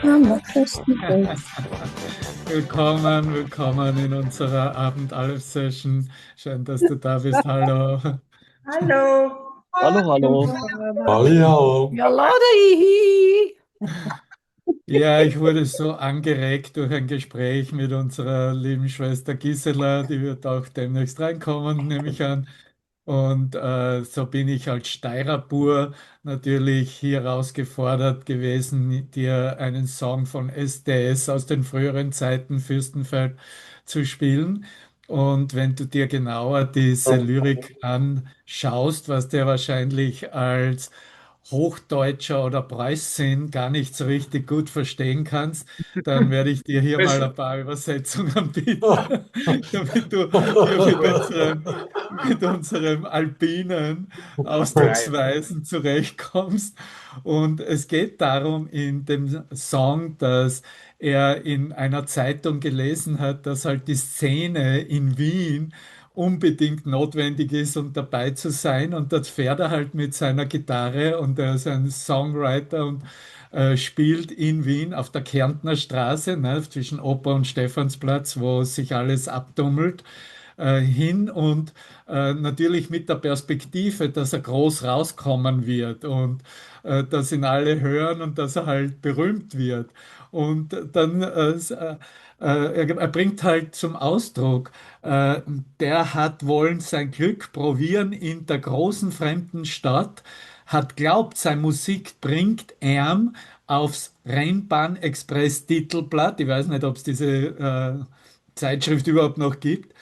Am Fürstenfeld. Willkommen, willkommen in unserer Abend-Aleph-Session. Schön, dass du da bist. Hallo. Hallo. Hallo, hallo. Hallihallo. Ja, Lodi. Ja, ich wurde so angeregt durch ein Gespräch mit unserer lieben Schwester Gisela, die wird auch demnächst reinkommen, nehme ich an. Und so bin ich als Steirer Bur natürlich hier herausgefordert gewesen, dir einen Song von SDS aus den früheren Zeiten Fürstenfeld zu spielen. Und wenn du dir genauer diese Lyrik anschaust, was der wahrscheinlich als Hochdeutscher oder Preußin gar nicht so richtig gut verstehen kannst, dann werde ich dir hier mal ein paar Übersetzungen bieten, damit du hier mit unserem alpinen Ausdrucksweisen zurechtkommst. Und es geht darum in dem Song, dass er in einer Zeitung gelesen hat, dass halt die Szene in Wien unbedingt notwendig ist, um dabei zu sein. Und das fährt er halt mit seiner Gitarre und er ist ein Songwriter und spielt in Wien auf der Kärntner Straße, ne, zwischen Oper und Stephansplatz, wo sich alles abtummelt hin und natürlich mit der Perspektive, dass er groß rauskommen wird und dass ihn alle hören und dass er halt berühmt wird. Und dann er bringt halt zum Ausdruck, äh, der hat wollen sein Glück probieren in der großen fremden Stadt, hat glaubt, seine Musik bringt ihm aufs Rheinbahn-Express-Titelblatt. Ich weiß nicht, ob es diese Zeitschrift überhaupt noch gibt.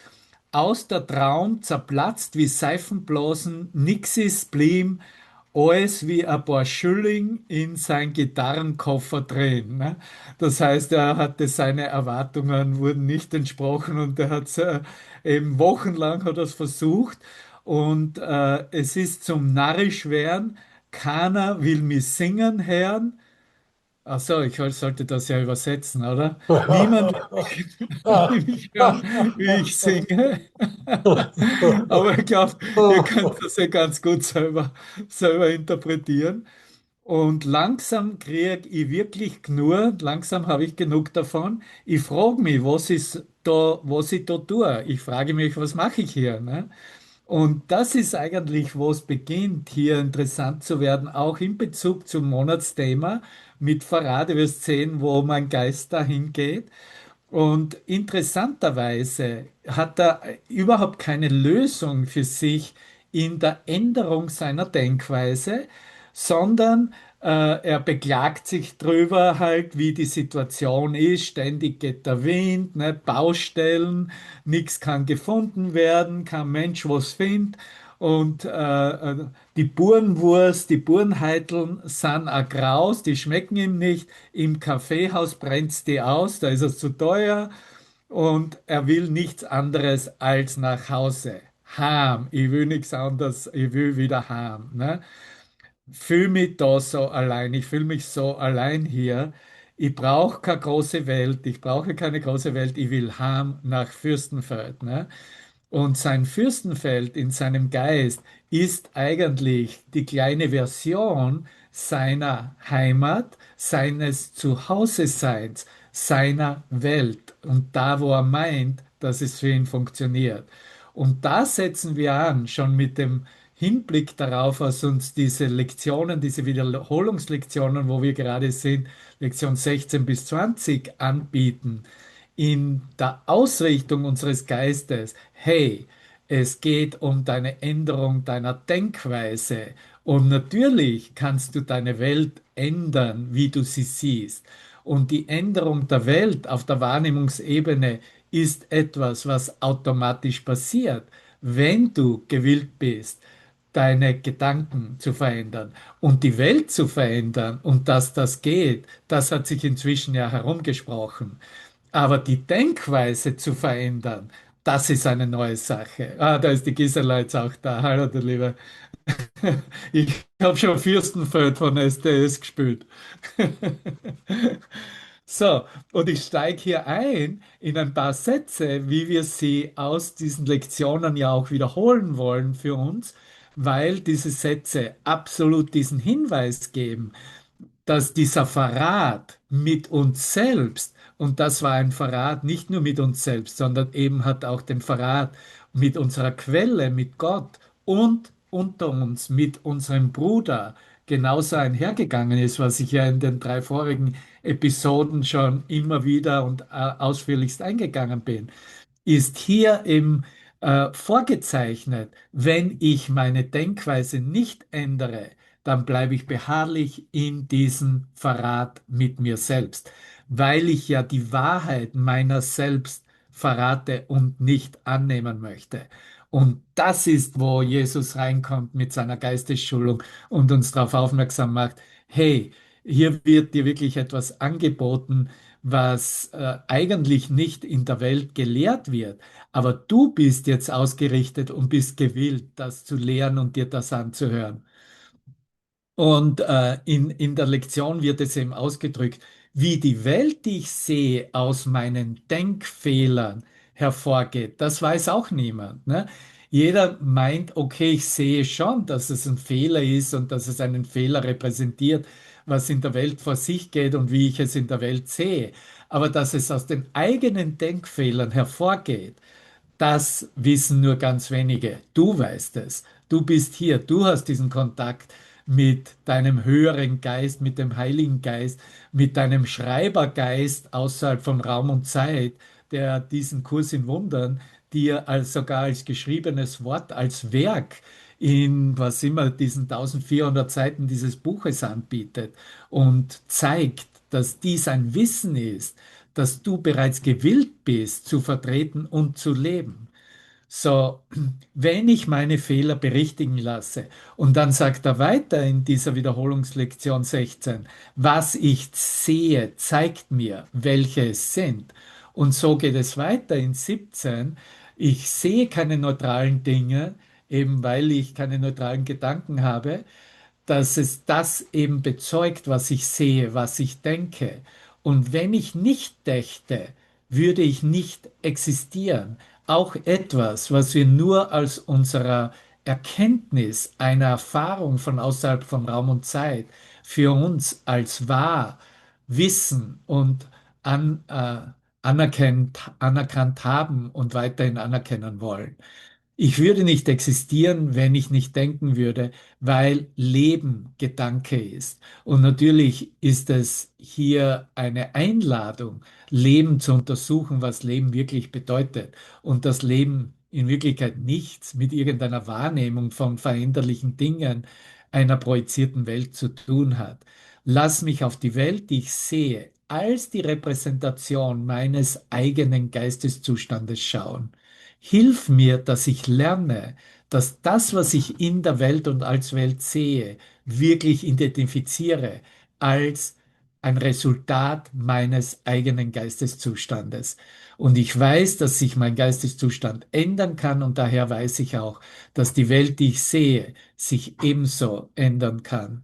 Aus der Traum zerplatzt wie Seifenblasen, nix ist blieb, alles wie ein paar Schilling in sein Gitarrenkoffer drin. Ne? Das heißt, er hatte seine Erwartungen wurden nicht entsprochen und er hat eben wochenlang hat er's versucht und es ist zum Narrisch werden. Keiner will mich singen hören. Ach so, sollte das ja übersetzen, oder? Niemand will mich hören, wie ich singe. Aber ich glaube, ihr könnt das ja ganz gut selber interpretieren. Und langsam kriege ich wirklich genug, langsam habe ich genug davon. Ich frage mich, was ich da tue. Ich frage mich, was mache ich hier? Ne? Und das ist eigentlich, wo es beginnt, hier interessant zu werden, auch in Bezug zum Monatsthema mit Verrat. Du wirst sehen, wo mein Geist dahin geht. Und interessanterweise hat er überhaupt keine Lösung für sich in der Änderung seiner Denkweise, sondern er beklagt sich drüber halt, wie die Situation ist. Ständig geht der Wind, ne, Baustellen, nichts kann gefunden werden, kein Mensch was findet. Und die Burenwurst, die Burenheiteln sind auch graus, die schmecken ihm nicht. Im Kaffeehaus brennt's die aus, da ist es zu teuer und er will nichts anderes als nach Hause. Heim, ich will nichts anderes, ich will wieder heim. Ne? Fühle mich da so allein, ich fühle mich so allein hier. Ich brauche keine große Welt, ich brauche keine große Welt, ich will heim nach Fürstenfeld. Ne? Und sein Fürstenfeld in seinem Geist ist eigentlich die kleine Version seiner Heimat, seines Zuhause-Seins, seiner Welt und da, wo er meint, dass es für ihn funktioniert. Und da setzen wir an, schon mit dem Hinblick darauf, was uns diese Lektionen, diese Wiederholungslektionen, wo wir gerade sind, Lektion 16 bis 20 anbieten in der Ausrichtung unseres Geistes, hey, es geht um deine Änderung deiner Denkweise und natürlich kannst du deine Welt ändern, wie du sie siehst. Und die Änderung der Welt auf der Wahrnehmungsebene ist etwas, was automatisch passiert, wenn du gewillt bist, deine Gedanken zu verändern und die Welt zu verändern und dass das geht, das hat sich inzwischen ja herumgesprochen. Aber die Denkweise zu verändern, das ist eine neue Sache. Ah, da ist die Gisela jetzt auch da. Hallo, du Liebe. Ich habe schon Fürstenfeld von SDS gespielt. So, und ich steige hier ein in ein paar Sätze, wie wir sie aus diesen Lektionen ja auch wiederholen wollen für uns, weil diese Sätze absolut diesen Hinweis geben. dass dieser Verrat mit uns selbst, und das war ein Verrat nicht nur mit uns selbst, sondern eben hat auch den Verrat mit unserer Quelle, mit Gott und unter uns, mit unserem Bruder, genauso einhergegangen ist, was ich ja in den drei vorigen Episoden schon immer wieder und ausführlichst eingegangen bin, ist hier eben vorgezeichnet. Wenn ich meine Denkweise nicht ändere, dann bleibe ich beharrlich in diesem Verrat mit mir selbst, weil ich ja die Wahrheit meiner selbst verrate und nicht annehmen möchte. Und das ist, wo Jesus reinkommt mit seiner Geistesschulung und uns darauf aufmerksam macht, hey, hier wird dir wirklich etwas angeboten, was eigentlich nicht in der Welt gelehrt wird. Aber du bist jetzt ausgerichtet und bist gewillt, das zu lehren und dir das anzuhören. Und in der Lektion wird es eben ausgedrückt, wie die Welt, die ich sehe, aus meinen Denkfehlern hervorgeht. Das weiß auch niemand. Ne? Jeder meint, okay, ich sehe schon, dass es ein Fehler ist und dass es einen Fehler repräsentiert, was in der Welt vor sich geht und wie ich es in der Welt sehe. Aber dass es aus den eigenen Denkfehlern hervorgeht, das wissen nur ganz wenige. Du weißt es. Du bist hier. Du hast diesen Kontakt mit deinem höheren Geist, mit dem Heiligen Geist, mit deinem Schreibergeist außerhalb von Raum und Zeit, der diesen Kurs in Wundern dir als sogar als geschriebenes Wort, als Werk in was immer diesen 1400 Seiten dieses Buches anbietet und zeigt, dass dies ein Wissen ist, dass du bereits gewillt bist zu vertreten und zu leben. So, wenn ich meine Fehler berichtigen lasse, und dann sagt er weiter in dieser Wiederholungslektion 16, was ich sehe, zeigt mir, welche es sind. Und so geht es weiter in 17, ich sehe keine neutralen Dinge, eben weil ich keine neutralen Gedanken habe, dass es das eben bezeugt, was ich sehe, was ich denke. Und wenn ich nicht dächte, würde ich nicht existieren. Auch etwas, was wir nur aus unserer Erkenntnis einer Erfahrung von außerhalb von Raum und Zeit für uns als wahr wissen und anerkannt haben und weiterhin anerkennen wollen. Ich würde nicht existieren, wenn ich nicht denken würde, weil Leben Gedanke ist. Und natürlich ist es hier eine Einladung, Leben zu untersuchen, was Leben wirklich bedeutet. Und das Leben in Wirklichkeit nichts mit irgendeiner Wahrnehmung von veränderlichen Dingen einer projizierten Welt zu tun hat. Lass mich auf die Welt, die ich sehe, als die Repräsentation meines eigenen Geisteszustandes schauen. Hilf mir, dass ich lerne, dass das, was ich in der Welt und als Welt sehe, wirklich identifiziere als ein Resultat meines eigenen Geisteszustandes. Und ich weiß, dass sich mein Geisteszustand ändern kann und daher weiß ich auch, dass die Welt, die ich sehe, sich ebenso ändern kann.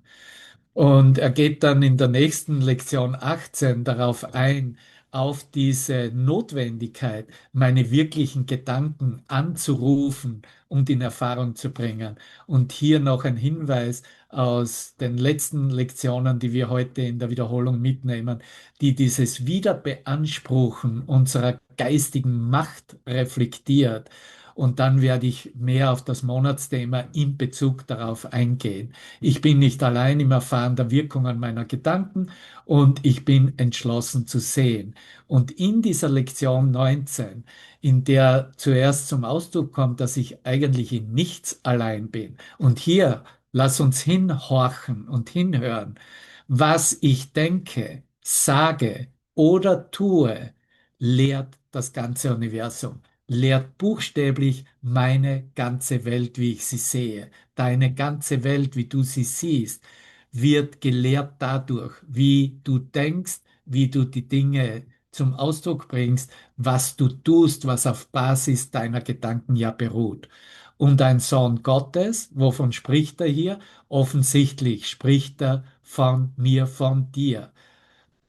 Und er geht dann in der nächsten Lektion 18 darauf ein, auf diese Notwendigkeit, meine wirklichen Gedanken anzurufen und in Erfahrung zu bringen. Und hier noch ein Hinweis aus den letzten Lektionen, die wir heute in der Wiederholung mitnehmen, die dieses Wiederbeanspruchen unserer geistigen Macht reflektiert. Und dann werde ich mehr auf das Monatsthema in Bezug darauf eingehen. Ich bin nicht allein im Erfahren der Wirkungen meiner Gedanken und ich bin entschlossen zu sehen. Und in dieser Lektion 19, in der zuerst zum Ausdruck kommt, dass ich eigentlich in nichts allein bin. Und hier lass uns hinhorchen und hinhören, was ich denke, sage oder tue, lehrt das ganze Universum, lehrt buchstäblich meine ganze Welt, wie ich sie sehe. Deine ganze Welt, wie du sie siehst, wird gelehrt dadurch, wie du denkst, wie du die Dinge zum Ausdruck bringst, was du tust, was auf Basis deiner Gedanken ja beruht. Und ein Sohn Gottes, wovon spricht er hier? Offensichtlich spricht er von mir, von dir,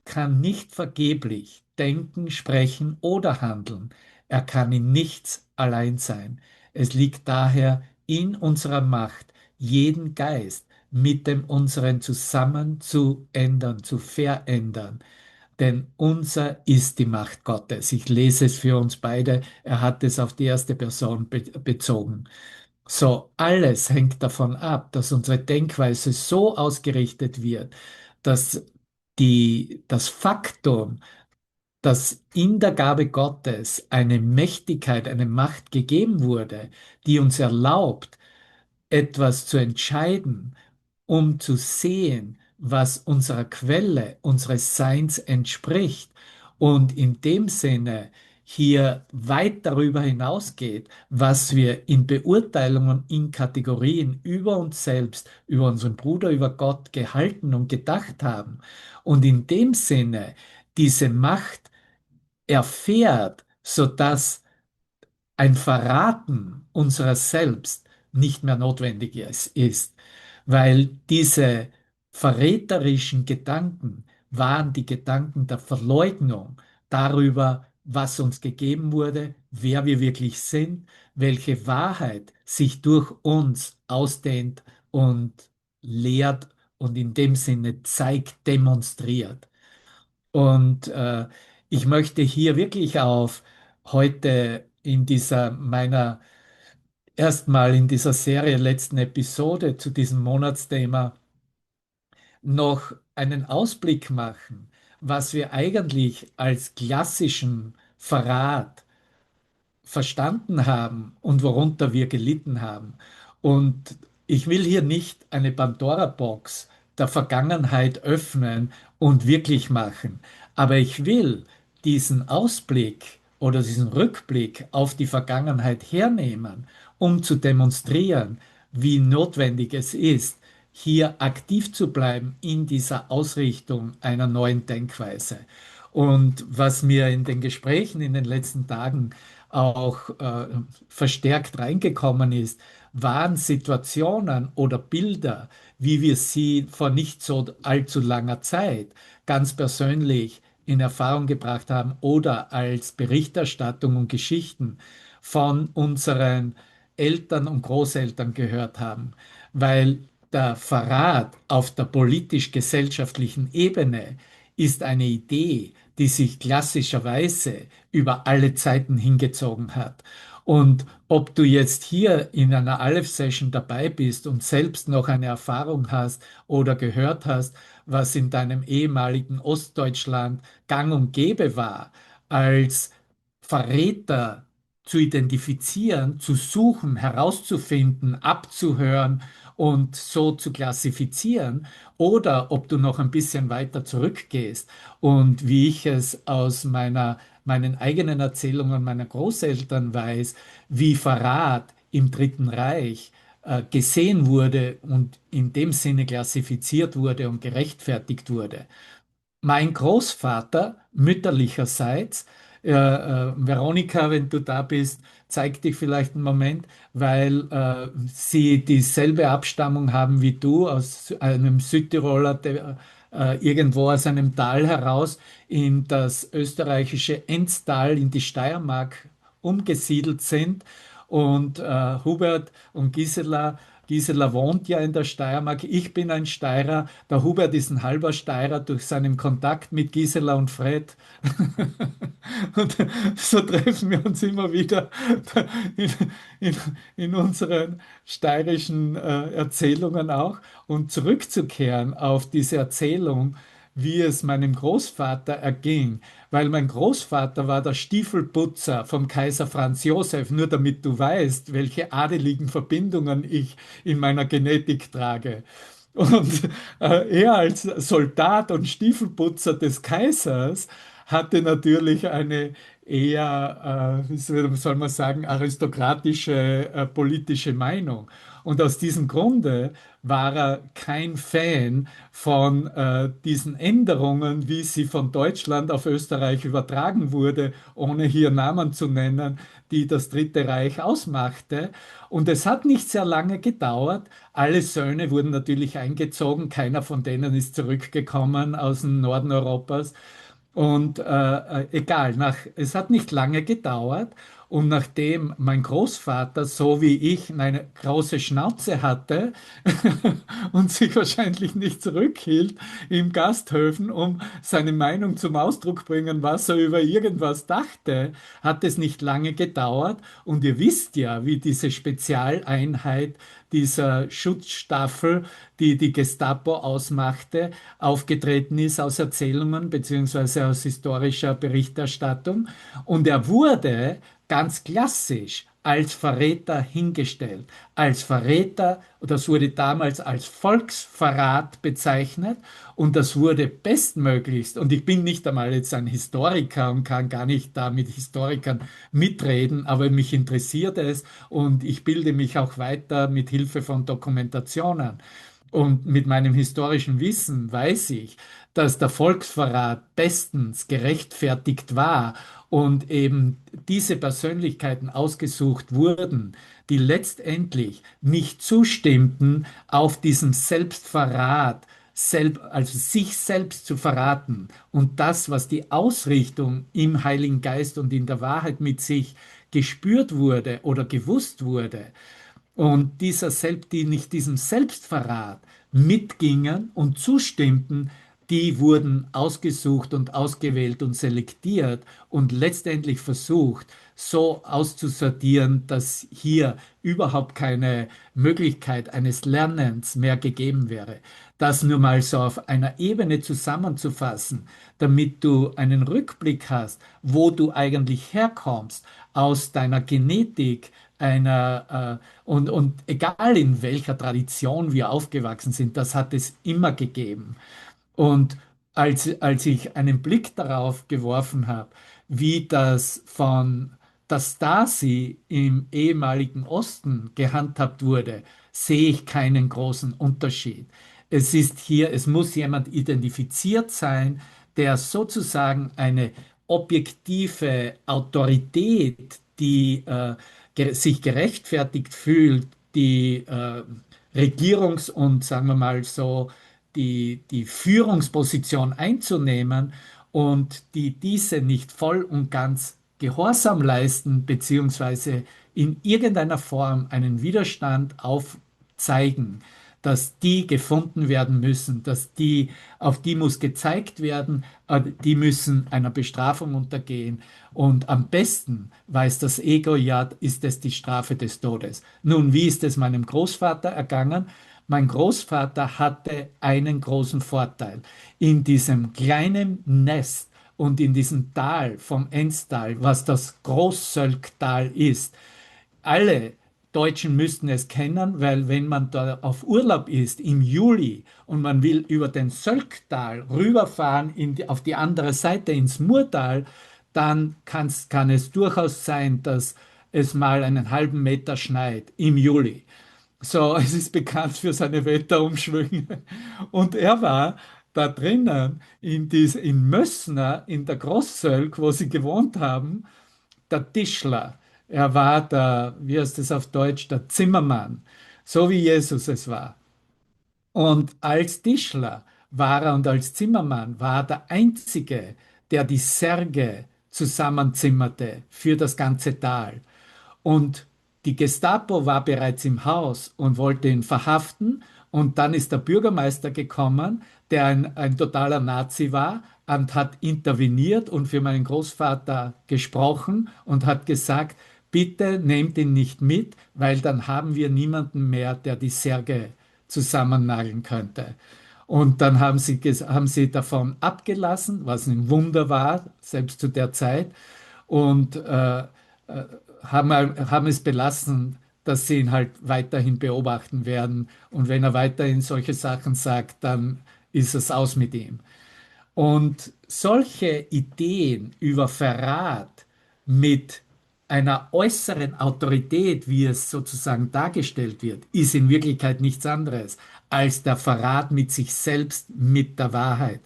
kann nicht vergeblich denken, sprechen oder handeln. Er kann in nichts allein sein. Es liegt daher in unserer Macht, jeden Geist, mit dem unseren zusammen zu ändern, zu verändern. Denn unser ist die Macht Gottes. Ich lese es für uns beide. Er hat es auf die erste Person bezogen. So, alles hängt davon ab, dass unsere Denkweise so ausgerichtet wird, dass das Faktum, dass in der Gabe Gottes eine Mächtigkeit, eine Macht gegeben wurde, die uns erlaubt, etwas zu entscheiden, um zu sehen, was unserer Quelle, unseres Seins entspricht und in dem Sinne hier weit darüber hinausgeht, was wir in Beurteilungen, in Kategorien über uns selbst, über unseren Bruder, über Gott gehalten und gedacht haben und in dem Sinne diese Macht erfährt, sodass ein Verraten unserer selbst nicht mehr notwendig ist, weil diese verräterischen Gedanken waren die Gedanken der Verleugnung darüber, was uns gegeben wurde, wer wir wirklich sind, welche Wahrheit sich durch uns ausdehnt und lehrt und in dem Sinne zeigt, demonstriert. Und ich möchte hier wirklich auf heute in dieser meiner erstmal in dieser Serie letzten Episode zu diesem Monatsthema noch einen Ausblick machen, was wir eigentlich als klassischen Verrat verstanden haben und worunter wir gelitten haben. Und ich will hier nicht eine Pandora-Box der Vergangenheit öffnen und wirklich machen, aber ich will diesen Ausblick oder diesen Rückblick auf die Vergangenheit hernehmen, um zu demonstrieren, wie notwendig es ist, hier aktiv zu bleiben in dieser Ausrichtung einer neuen Denkweise. Und was mir in den Gesprächen in den letzten Tagen auch verstärkt reingekommen ist, waren Situationen oder Bilder, wie wir sie vor nicht so allzu langer Zeit ganz persönlich in Erfahrung gebracht haben oder als Berichterstattung und Geschichten von unseren Eltern und Großeltern gehört haben, weil der Verrat auf der politisch-gesellschaftlichen Ebene ist eine Idee, die sich klassischerweise über alle Zeiten hingezogen hat. Und ob du jetzt hier in einer Aleph-Session dabei bist und selbst noch eine Erfahrung hast oder gehört hast, was in deinem ehemaligen Ostdeutschland gang und gäbe war, als Verräter zu identifizieren, zu suchen, herauszufinden, abzuhören und so zu klassifizieren, oder ob du noch ein bisschen weiter zurückgehst und wie ich es aus meinen eigenen Erzählungen meiner Großeltern weiß, wie Verrat im Dritten Reich gesehen wurde und in dem Sinne klassifiziert wurde und gerechtfertigt wurde. Mein Großvater mütterlicherseits, Veronika, wenn du da bist, zeig dich vielleicht einen Moment, weil sie dieselbe Abstammung haben wie du, aus einem Südtiroler, der irgendwo aus einem Tal heraus in das österreichische Enztal, in die Steiermark umgesiedelt sind. Und Hubert und Gisela wohnt ja in der Steiermark. Ich bin ein Steirer. Der Hubert ist ein halber Steirer durch seinen Kontakt mit Gisela und Fred. Und so treffen wir uns immer wieder in, in, in unseren steirischen Erzählungen auch. Und zurückzukehren auf diese Erzählung, wie es meinem Großvater erging, weil mein Großvater war der Stiefelputzer vom Kaiser Franz Josef, nur damit du weißt, welche adeligen Verbindungen ich in meiner Genetik trage. Und er als Soldat und Stiefelputzer des Kaisers hatte natürlich eine eher, wie soll man sagen, aristokratische politische Meinung. Und aus diesem Grunde war er kein Fan von diesen Änderungen, wie sie von Deutschland auf Österreich übertragen wurde, ohne hier Namen zu nennen, die das Dritte Reich ausmachte. Und es hat nicht sehr lange gedauert. Alle Söhne wurden natürlich eingezogen. Keiner von denen ist zurückgekommen aus dem Norden Europas. Und egal, es hat nicht lange gedauert Und nachdem mein Großvater, so wie ich, eine große Schnauze hatte und sich wahrscheinlich nicht zurückhielt im Gasthöfen, um seine Meinung zum Ausdruck bringen, was er über irgendwas dachte, hat es nicht lange gedauert. Und ihr wisst ja, wie diese Spezialeinheit dieser Schutzstaffel, die die Gestapo ausmachte, aufgetreten ist aus Erzählungen beziehungsweise aus historischer Berichterstattung. Und er wurde ganz klassisch als Verräter hingestellt. Als Verräter, das wurde damals als Volksverrat bezeichnet und das wurde bestmöglichst, und ich bin nicht einmal jetzt ein Historiker und kann gar nicht da mit Historikern mitreden, aber mich interessiert es und ich bilde mich auch weiter mit Hilfe von Dokumentationen. Und mit meinem historischen Wissen weiß ich, dass der Volksverrat bestens gerechtfertigt war und eben diese Persönlichkeiten ausgesucht wurden, die letztendlich nicht zustimmten, auf diesem Selbstverrat, also sich selbst zu verraten und das, was die Ausrichtung im Heiligen Geist und in der Wahrheit mit sich gespürt wurde oder gewusst wurde, und die nicht diesem Selbstverrat mitgingen und zustimmten, die wurden ausgesucht und ausgewählt und selektiert und letztendlich versucht, so auszusortieren, dass hier überhaupt keine Möglichkeit eines Lernens mehr gegeben wäre. Das nur mal so auf einer Ebene zusammenzufassen, damit du einen Rückblick hast, wo du eigentlich herkommst aus deiner Genetik, und egal in welcher Tradition wir aufgewachsen sind, das hat es immer gegeben. Und als ich einen Blick darauf geworfen habe, wie das von der Stasi im ehemaligen Osten gehandhabt wurde, sehe ich keinen großen Unterschied. Es muss jemand identifiziert sein, der sozusagen eine objektive Autorität, die sich gerechtfertigt fühlt, die Regierungs- und sagen wir mal so, die Führungsposition einzunehmen und die diese nicht voll und ganz Gehorsam leisten, beziehungsweise in irgendeiner Form einen Widerstand aufzeigen, dass die gefunden werden müssen, auf die muss gezeigt werden, die müssen einer Bestrafung untergehen. Und am besten weiß das Ego ja, ist es die Strafe des Todes. Nun, wie ist es meinem Großvater ergangen? Mein Großvater hatte einen großen Vorteil. In diesem kleinen Nest und in diesem Tal vom Enztal, was das Großsölktal ist, alle Deutschen müssten es kennen, weil wenn man da auf Urlaub ist im Juli und man will über den Sölktal rüberfahren auf die andere Seite ins Murtal, dann kann es durchaus sein, dass es mal einen halben Meter schneit im Juli. So, es ist bekannt für seine Wetterumschwünge. Und er war da drinnen in Mössner, in der Großsölk, wo sie gewohnt haben, der Tischler. Er war der, wie heißt es auf Deutsch, der Zimmermann, so wie Jesus es war. Und als Tischler war er und als Zimmermann war er der Einzige, der die Särge zusammenzimmerte für das ganze Tal. Und die Gestapo war bereits im Haus und wollte ihn verhaften. Und dann ist der Bürgermeister gekommen, der ein totaler Nazi war und hat interveniert und für meinen Großvater gesprochen und hat gesagt, bitte nehmt ihn nicht mit, weil dann haben wir niemanden mehr, der die Särge zusammennageln könnte. Und dann haben sie davon abgelassen, was ein Wunder war, selbst zu der Zeit. Und haben es belassen, dass sie ihn halt weiterhin beobachten werden. Und wenn er weiterhin solche Sachen sagt, dann ist es aus mit ihm. Und solche Ideen über Verrat mit einer äußeren Autorität, wie es sozusagen dargestellt wird, ist in Wirklichkeit nichts anderes als der Verrat mit sich selbst, mit der Wahrheit.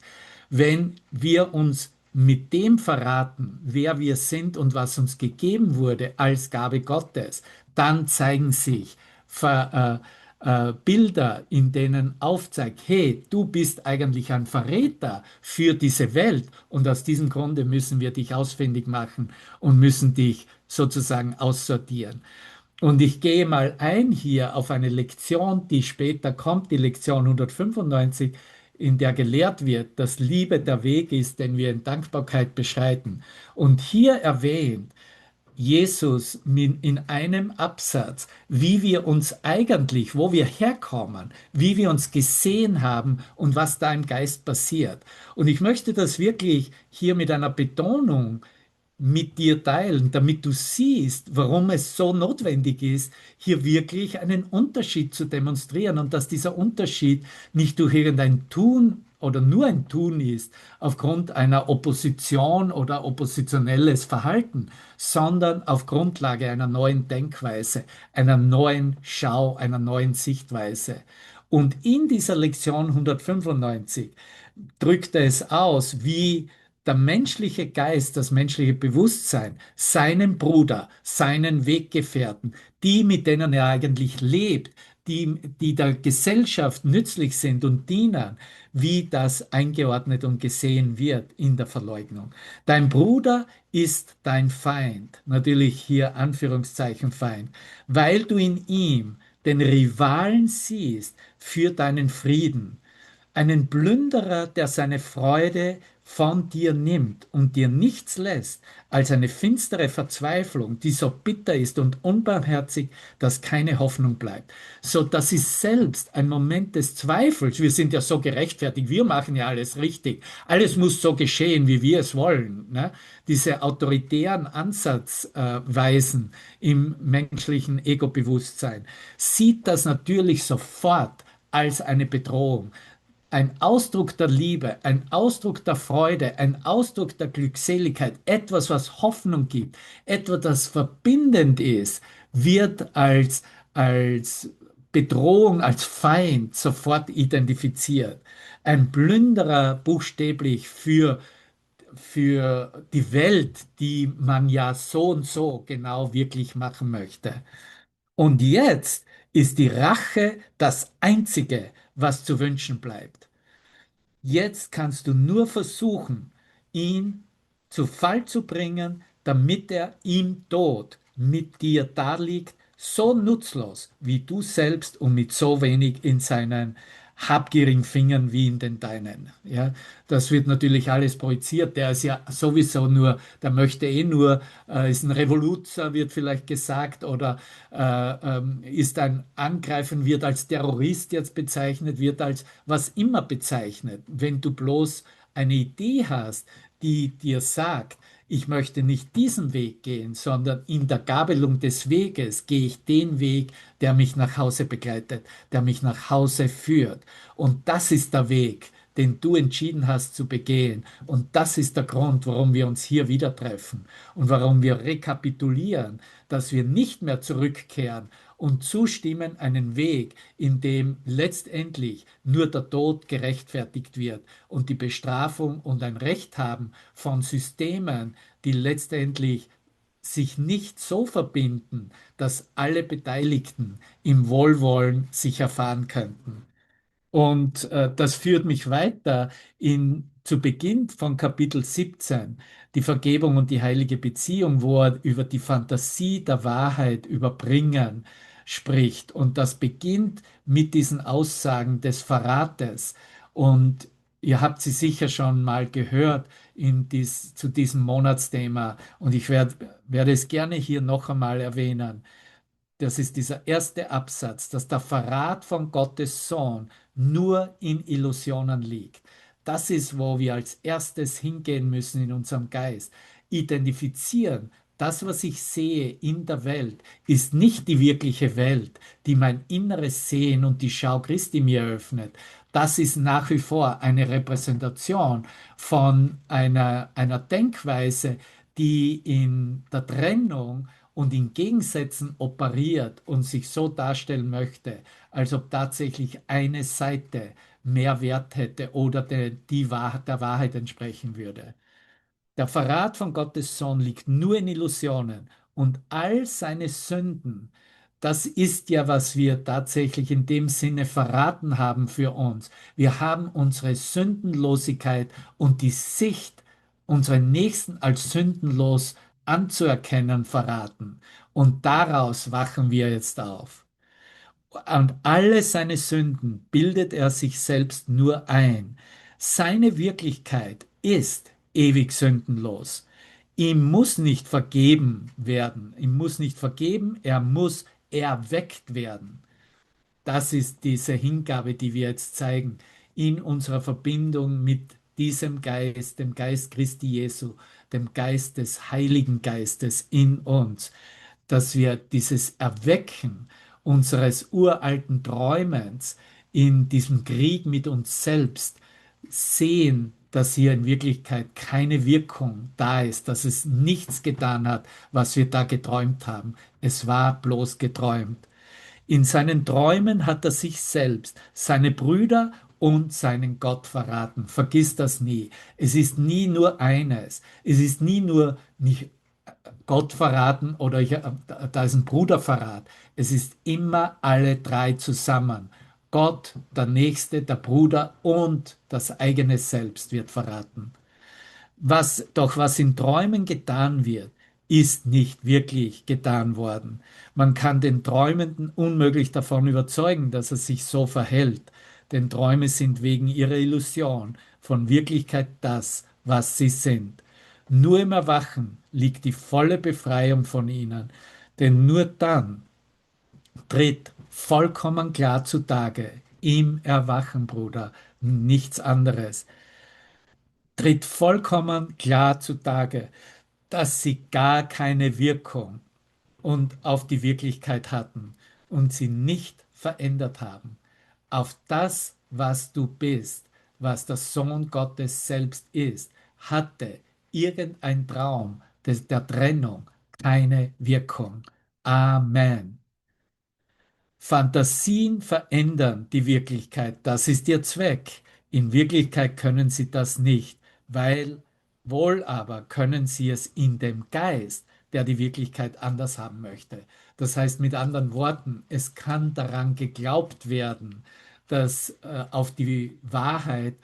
Wenn wir uns mit dem verraten, wer wir sind und was uns gegeben wurde als Gabe Gottes, dann zeigen sich Bilder, in denen aufzeigt, hey, du bist eigentlich ein Verräter für diese Welt und aus diesem Grunde müssen wir dich ausfindig machen und müssen dich sozusagen aussortieren. Und ich gehe mal ein hier auf eine Lektion, die später kommt, die Lektion 195, in der gelehrt wird, dass Liebe der Weg ist, den wir in Dankbarkeit beschreiten. Und hier erwähnt Jesus in einem Absatz, wie wir uns eigentlich, wo wir herkommen, wie wir uns gesehen haben und was da im Geist passiert. Und ich möchte das wirklich hier mit einer Betonung mit dir teilen, damit du siehst, warum es so notwendig ist, hier wirklich einen Unterschied zu demonstrieren und dass dieser Unterschied nicht durch irgendein Tun oder nur ein Tun ist, aufgrund einer Opposition oder oppositionelles Verhalten, sondern auf Grundlage einer neuen Denkweise, einer neuen Schau, einer neuen Sichtweise. Und in dieser Lektion 195 drückt er es aus, wie der menschliche Geist, das menschliche Bewusstsein, seinen Bruder, seinen Weggefährten, die, mit denen er eigentlich lebt, die der Gesellschaft nützlich sind und dienen, wie das eingeordnet und gesehen wird in der Verleugnung. Dein Bruder ist dein Feind, natürlich hier Anführungszeichen Feind, weil du in ihm den Rivalen siehst für deinen Frieden, einen Plünderer, der seine Freude von dir nimmt und dir nichts lässt als eine finstere Verzweiflung, die so bitter ist und unbarmherzig, dass keine Hoffnung bleibt. So, das ist selbst ein Moment des Zweifels. Wir sind ja so gerechtfertigt, wir machen ja alles richtig. Alles muss so geschehen, wie wir es wollen. Ne? Diese autoritären Ansatzweisen im menschlichen Ego-Bewusstsein sieht das natürlich sofort als eine Bedrohung. Ein Ausdruck der Liebe, ein Ausdruck der Freude, ein Ausdruck der Glückseligkeit, etwas, was Hoffnung gibt, etwas, das verbindend ist, wird als Bedrohung, als Feind sofort identifiziert. Ein Plünderer buchstäblich für die Welt, die man ja so und so genau wirklich machen möchte. Und jetzt ist die Rache das Einzige, was zu wünschen bleibt. Jetzt kannst du nur versuchen, ihn zu Fall zu bringen, damit er im Tod mit dir daliegt, so nutzlos wie du selbst und mit so wenig in seinen habgierigen Fingern wie in den deinen. Ja, das wird natürlich alles projiziert. Der ist ja sowieso nur, der möchte eh nur, ist ein Revoluzer, wird vielleicht gesagt, oder ist ein Angreifen, wird als Terrorist jetzt bezeichnet, wird als was immer bezeichnet. Wenn du bloß eine Idee hast, die dir sagt, ich möchte nicht diesen Weg gehen, sondern in der Gabelung des Weges gehe ich den Weg, der mich nach Hause begleitet, der mich nach Hause führt. Und das ist der Weg, den du entschieden hast zu begehen. Und das ist der Grund, warum wir uns hier wieder treffen und warum wir rekapitulieren, dass wir nicht mehr zurückkehren und zustimmen einen Weg, in dem letztendlich nur der Tod gerechtfertigt wird und die Bestrafung und ein Recht haben von Systemen, die letztendlich sich nicht so verbinden, dass alle Beteiligten im Wohlwollen sich erfahren könnten. Und das führt mich weiter zu Beginn von Kapitel 17, die Vergebung und die heilige Beziehung, wo er über die Fantasie der Wahrheit überbringen spricht. Und das beginnt mit diesen Aussagen des Verrates. Und ihr habt sie sicher schon mal gehört zu diesem Monatsthema. Und ich werde es gerne hier noch einmal erwähnen. Das ist dieser erste Absatz, dass der Verrat von Gottes Sohn nur in Illusionen liegt. Das ist, wo wir als erstes hingehen müssen in unserem Geist. Identifizieren, das, was ich sehe in der Welt, ist nicht die wirkliche Welt, die mein inneres Sehen und die Schau Christi mir öffnet. Das ist nach wie vor eine Repräsentation von einer Denkweise, die in der Trennung und in Gegensätzen operiert und sich so darstellen möchte, als ob tatsächlich eine Seite mehr Wert hätte oder der Wahrheit entsprechen würde. Der Verrat von Gottes Sohn liegt nur in Illusionen und all seine Sünden das ist ja, was wir tatsächlich in dem Sinne verraten haben für uns. Wir haben unsere Sündenlosigkeit und die Sicht, unseren Nächsten als sündenlos anzuerkennen, verraten. Und daraus wachen wir jetzt auf. Und alle seine Sünden bildet er sich selbst nur ein. Seine Wirklichkeit ist ewig sündenlos. Ihm muss nicht vergeben werden. Ihm muss nicht vergeben, er muss erweckt werden. Das ist diese Hingabe, die wir jetzt zeigen, in unserer Verbindung mit diesem Geist, dem Geist Christi Jesu, dem Geist des Heiligen Geistes in uns, dass wir dieses Erwecken unseres uralten Träumens in diesem Krieg mit uns selbst sehen, dass hier in Wirklichkeit keine Wirkung da ist, dass es nichts getan hat, was wir da geträumt haben. Es war bloß geträumt. In seinen Träumen hat er sich selbst, seine Brüder und seinen Gott verraten. Vergiss das nie. Es ist nie nur eines. Es ist nie nur nicht Gott verraten oder da ist ein Bruderverrat. Es ist immer alle drei zusammen. Gott, der Nächste, der Bruder und das eigene Selbst wird verraten. Was in Träumen getan wird, ist nicht wirklich getan worden. Man kann den Träumenden unmöglich davon überzeugen, dass er sich so verhält, denn Träume sind wegen ihrer Illusion von Wirklichkeit das, was sie sind. Nur im Erwachen liegt die volle Befreiung von ihnen, denn nur dann tritt vollkommen klar zutage, im Erwachen, Bruder, nichts anderes, tritt vollkommen klar zutage, dass sie gar keine Wirkung und auf die Wirklichkeit hatten und sie nicht verändert haben. Auf das, was du bist, was der Sohn Gottes selbst ist, hatte irgendein Traum der Trennung keine Wirkung. Amen. Fantasien verändern die Wirklichkeit, das ist ihr Zweck. In Wirklichkeit können sie das nicht, weil wohl aber können sie es in dem Geist, der die Wirklichkeit anders haben möchte. Das heißt mit anderen Worten, es kann daran geglaubt werden, dass auf die Wahrheit,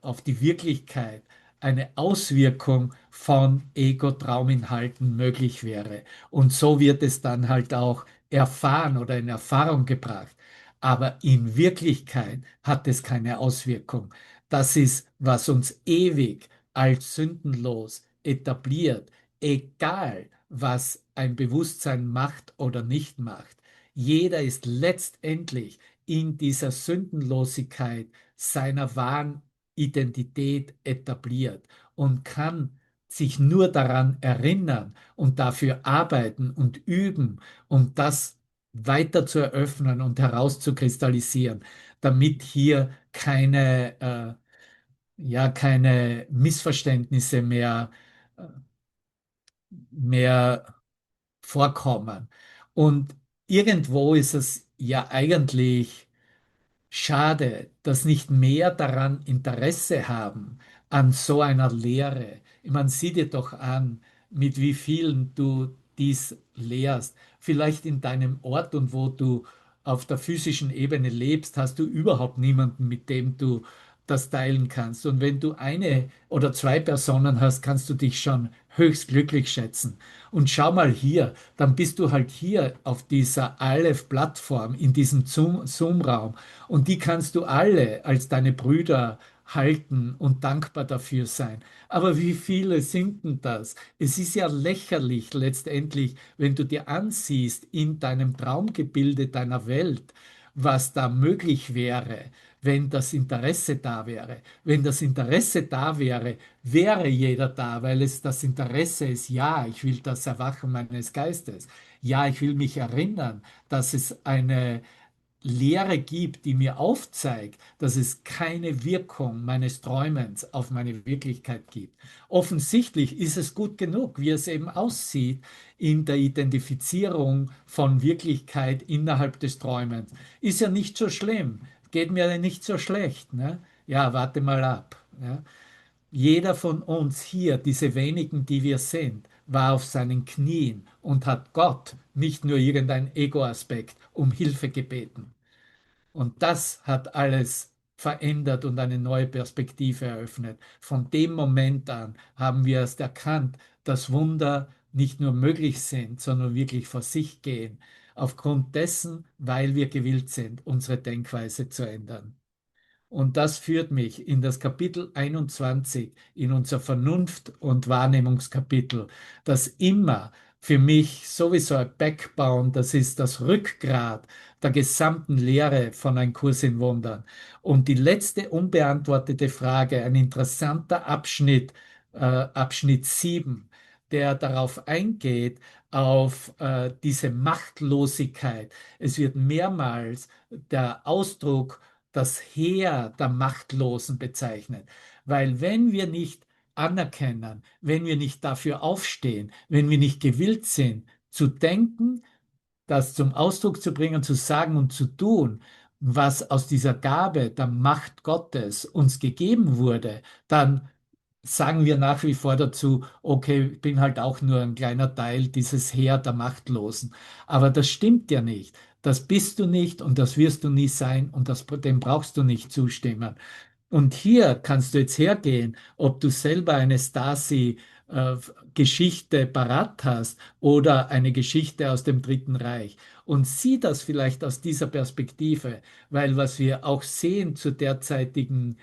auf die Wirklichkeit eine Auswirkung von Ego-Trauminhalten möglich wäre. Und so wird es dann halt auch erfahren oder in Erfahrung gebracht. Aber in Wirklichkeit hat es keine Auswirkung. Das ist, was uns ewig als sündenlos etabliert, egal was ein Bewusstsein macht oder nicht macht. Jeder ist letztendlich in dieser Sündenlosigkeit seiner wahren Identität etabliert und kann sich nur daran erinnern und dafür arbeiten und üben, um das weiter zu eröffnen und herauszukristallisieren, damit hier keine Missverständnisse mehr vorkommen. Und irgendwo ist es ja eigentlich schade, dass nicht mehr daran Interesse haben, an so einer Lehre. Ich meine, sieh dir doch an, mit wie vielen du dies lehrst. Vielleicht in deinem Ort und wo du auf der physischen Ebene lebst, hast du überhaupt niemanden, mit dem du das teilen kannst. Und wenn du eine oder zwei Personen hast, kannst du dich schon höchst glücklich schätzen. Und schau mal hier, dann bist du halt hier auf dieser Aleph-Plattform, in diesem Zoom-Raum. Und die kannst du alle als deine Brüder halten und dankbar dafür sein. Aber wie viele sind denn das? Es ist ja lächerlich letztendlich, wenn du dir ansiehst in deinem Traumgebilde deiner Welt, was da möglich wäre, wenn das Interesse da wäre. Wenn das Interesse da wäre, wäre jeder da, weil es das Interesse ist, ja, ich will das Erwachen meines Geistes. Ja, ich will mich erinnern, dass es eine Lehre gibt, die mir aufzeigt, dass es keine Wirkung meines Träumens auf meine Wirklichkeit gibt. Offensichtlich ist es gut genug, wie es eben aussieht in der Identifizierung von Wirklichkeit innerhalb des Träumens. Ist ja nicht so schlimm, geht mir ja nicht so schlecht. Ne? Ja, warte mal ab. Ja? Jeder von uns hier, diese wenigen, die wir sind, war auf seinen Knien und hat Gott, nicht nur irgendein Ego-Aspekt, um Hilfe gebeten. Und das hat alles verändert und eine neue Perspektive eröffnet. Von dem Moment an haben wir erst erkannt, dass Wunder nicht nur möglich sind, sondern wirklich vor sich gehen, aufgrund dessen, weil wir gewillt sind, unsere Denkweise zu ändern. Und das führt mich in das Kapitel 21, in unser Vernunft- und Wahrnehmungskapitel, das immer für mich sowieso ein Backbone, das ist das Rückgrat der gesamten Lehre von Ein Kurs in Wundern. Und die letzte unbeantwortete Frage, ein interessanter Abschnitt, Abschnitt 7, der darauf eingeht, auf diese Machtlosigkeit. Es wird mehrmals der Ausdruck das Heer der Machtlosen bezeichnet. Weil wenn wir nicht anerkennen, wenn wir nicht dafür aufstehen, wenn wir nicht gewillt sind zu denken, das zum Ausdruck zu bringen, zu sagen und zu tun, was aus dieser Gabe der Macht Gottes uns gegeben wurde, dann sagen wir nach wie vor dazu, okay, ich bin halt auch nur ein kleiner Teil dieses Heer der Machtlosen. Aber das stimmt ja nicht. Das bist du nicht und das wirst du nie sein und dem brauchst du nicht zustimmen. Und hier kannst du jetzt hergehen, ob du selber eine Stasi-Geschichte parat hast oder eine Geschichte aus dem Dritten Reich. Und sieh das vielleicht aus dieser Perspektive, weil was wir auch sehen zur derzeitigen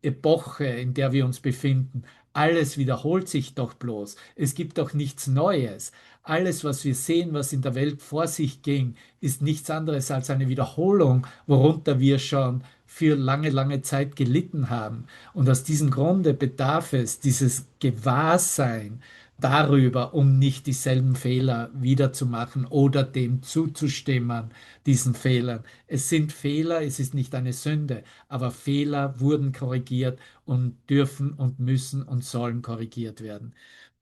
Epoche, in der wir uns befinden, alles wiederholt sich doch bloß. Es gibt doch nichts Neues. Alles, was wir sehen, was in der Welt vor sich ging, ist nichts anderes als eine Wiederholung, worunter wir schon für lange, lange Zeit gelitten haben. Und aus diesem Grunde bedarf es dieses Gewahrsein darüber, um nicht dieselben Fehler wiederzumachen oder dem zuzustimmen, diesen Fehlern. Es sind Fehler, es ist nicht eine Sünde, aber Fehler wurden korrigiert und dürfen und müssen und sollen korrigiert werden.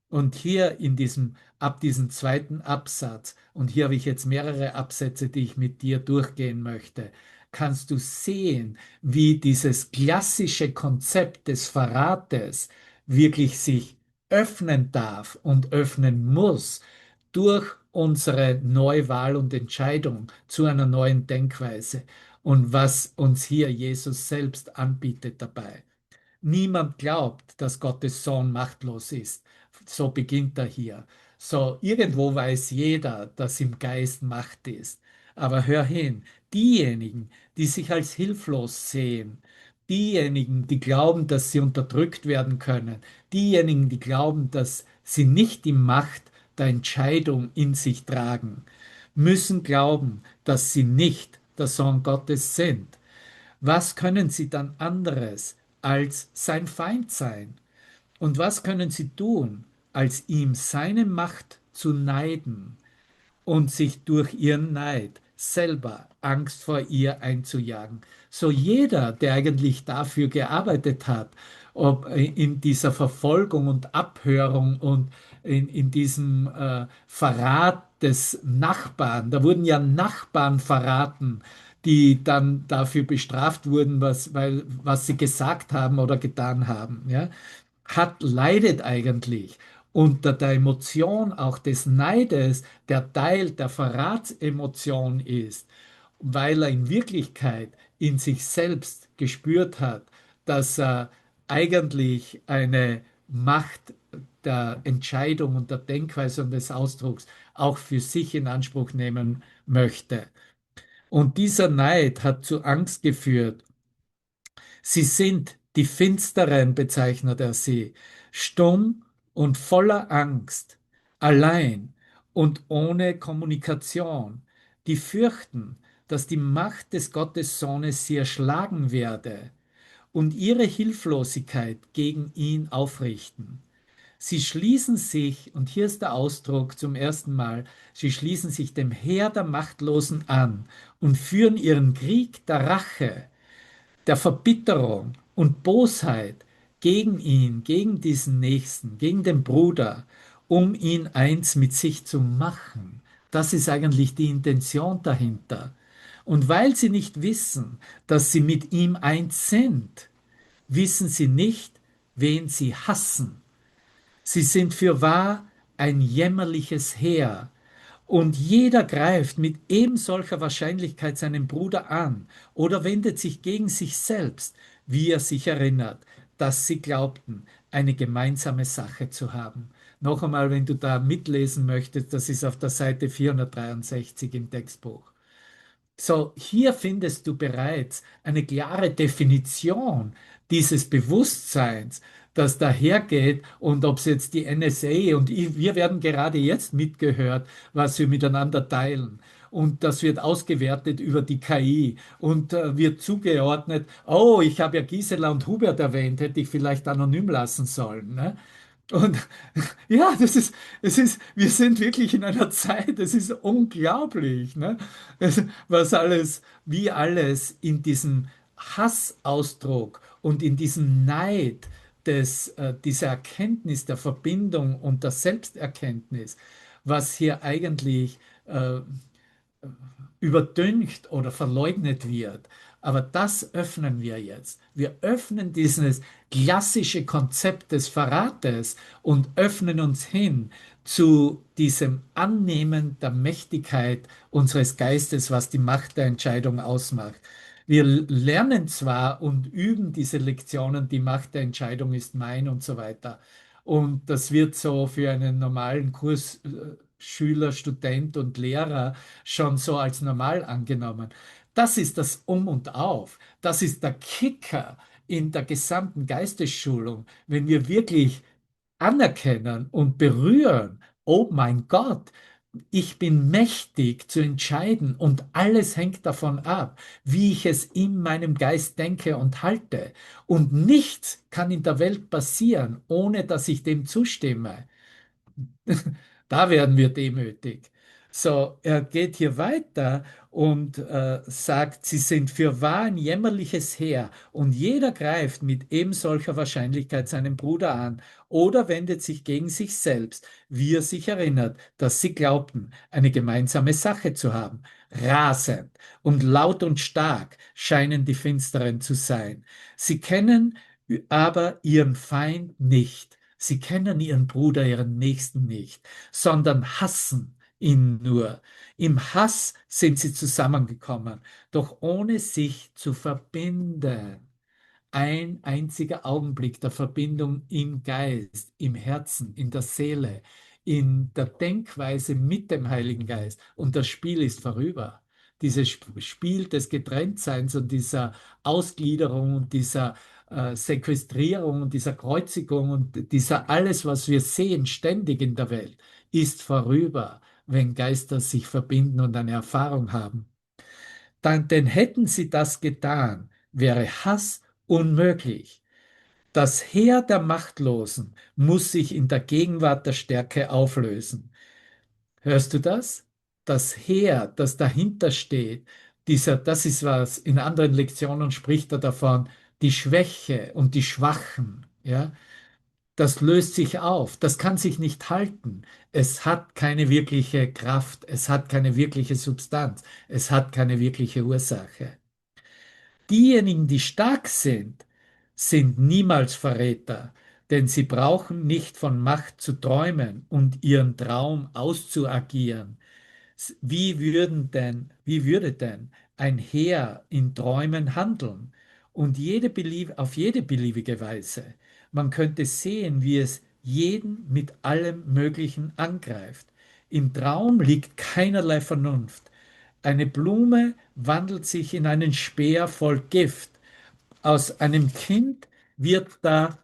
Und hier ab diesem zweiten Absatz, und hier habe ich jetzt mehrere Absätze, die ich mit dir durchgehen möchte, kannst du sehen, wie dieses klassische Konzept des Verrates wirklich sich öffnen darf und öffnen muss durch unsere Neuwahl und Entscheidung zu einer neuen Denkweise und was uns hier Jesus selbst anbietet dabei. Niemand glaubt, dass Gottes Sohn machtlos ist. So beginnt er hier. So, irgendwo weiß jeder, dass im Geist Macht ist. Aber hör hin, diejenigen, die sich als hilflos sehen, diejenigen, die glauben, dass sie unterdrückt werden können, diejenigen, die glauben, dass sie nicht die Macht der Entscheidung in sich tragen, müssen glauben, dass sie nicht der Sohn Gottes sind. Was können sie dann anderes als sein Feind sein? Und was können sie tun, als ihm seine Macht zu neiden und sich durch ihren Neid selber Angst vor ihr einzujagen? So jeder, der eigentlich dafür gearbeitet hat, ob in dieser Verfolgung und Abhörung und in diesem Verrat des Nachbarn, da wurden ja Nachbarn verraten, die dann dafür bestraft wurden, was sie gesagt haben oder getan haben, ja, leidet eigentlich unter der Emotion auch des Neides, der Teil der Verratsemotion ist, weil er in Wirklichkeit in sich selbst gespürt hat, dass er eigentlich eine Macht der Entscheidung und der Denkweise und des Ausdrucks auch für sich in Anspruch nehmen möchte. Und dieser Neid hat zu Angst geführt. Sie sind die Finsteren, bezeichnet er sie, stumm und voller Angst, allein und ohne Kommunikation, die fürchten, dass die Macht des Gottessohnes sie erschlagen werde und ihre Hilflosigkeit gegen ihn aufrichten. Sie schließen sich, und hier ist der Ausdruck zum ersten Mal, sie schließen sich dem Heer der Machtlosen an und führen ihren Krieg der Rache, der Verbitterung und Bosheit gegen ihn, gegen diesen Nächsten, gegen den Bruder, um ihn eins mit sich zu machen. Das ist eigentlich die Intention dahinter. Und weil sie nicht wissen, dass sie mit ihm eins sind, wissen sie nicht, wen sie hassen. Sie sind fürwahr ein jämmerliches Heer. Und jeder greift mit ebensolcher Wahrscheinlichkeit seinen Bruder an oder wendet sich gegen sich selbst, wie er sich erinnert, dass sie glaubten, eine gemeinsame Sache zu haben. Noch einmal, wenn du da mitlesen möchtest, das ist auf der Seite 463 im Textbuch. So, hier findest du bereits eine klare Definition dieses Bewusstseins, das dahergeht und ob es jetzt die NSA und wir werden gerade jetzt mitgehört, was wir miteinander teilen. Und das wird ausgewertet über die KI und wird zugeordnet. Oh, ich habe ja Gisela und Hubert erwähnt, hätte ich vielleicht anonym lassen sollen. Ne? Und ja, wir sind wirklich in einer Zeit, es ist unglaublich, ne? Was alles, wie alles in diesem Hassausdruck und in diesem Neid dieser Erkenntnis der Verbindung und der Selbsterkenntnis, was hier eigentlich überdünkt oder verleugnet wird. Aber das öffnen wir jetzt. Wir öffnen dieses klassische Konzept des Verrates und öffnen uns hin zu diesem Annehmen der Mächtigkeit unseres Geistes, was die Macht der Entscheidung ausmacht. Wir lernen zwar und üben diese Lektionen, die Macht der Entscheidung ist mein und so weiter. Und das wird so für einen normalen Kurs, Schüler, Student und Lehrer schon so als normal angenommen. Das ist das Um und Auf. Das ist der Kicker in der gesamten Geistesschulung, wenn wir wirklich anerkennen und berühren, oh mein Gott, ich bin mächtig zu entscheiden und alles hängt davon ab, wie ich es in meinem Geist denke und halte. Und nichts kann in der Welt passieren, ohne dass ich dem zustimme. Da werden wir demütig. So, er geht hier weiter und sagt, sie sind fürwahr ein jämmerliches Heer und jeder greift mit ebensolcher Wahrscheinlichkeit seinen Bruder an oder wendet sich gegen sich selbst, wie er sich erinnert, dass sie glaubten, eine gemeinsame Sache zu haben. Rasend und laut und stark scheinen die Finsteren zu sein. Sie kennen aber ihren Feind nicht. Sie kennen ihren Bruder, ihren Nächsten nicht, sondern hassen ihn nur. Im Hass sind sie zusammengekommen, doch ohne sich zu verbinden. Ein einziger Augenblick der Verbindung im Geist, im Herzen, in der Seele, in der Denkweise mit dem Heiligen Geist und das Spiel ist vorüber. Dieses Spiel des Getrenntseins und dieser Ausgliederung und dieser Sequestrierung und dieser Kreuzigung und dieser alles, was wir sehen, ständig in der Welt, ist vorüber, wenn Geister sich verbinden und eine Erfahrung haben. Denn hätten sie das getan, wäre Hass unmöglich. Das Heer der Machtlosen muss sich in der Gegenwart der Stärke auflösen. Hörst du das? Das Heer, das dahinter steht, das ist was, in anderen Lektionen spricht er davon, die Schwäche und die Schwachen, ja, das löst sich auf, das kann sich nicht halten. Es hat keine wirkliche Kraft, es hat keine wirkliche Substanz, es hat keine wirkliche Ursache. Diejenigen, die stark sind, sind niemals Verräter, denn sie brauchen nicht von Macht zu träumen und ihren Traum auszuagieren. Wie würde denn ein Heer in Träumen handeln? Und auf jede beliebige Weise. Man könnte sehen, wie es jeden mit allem Möglichen angreift. Im Traum liegt keinerlei Vernunft. Eine Blume wandelt sich in einen Speer voll Gift. Aus einem Kind wird da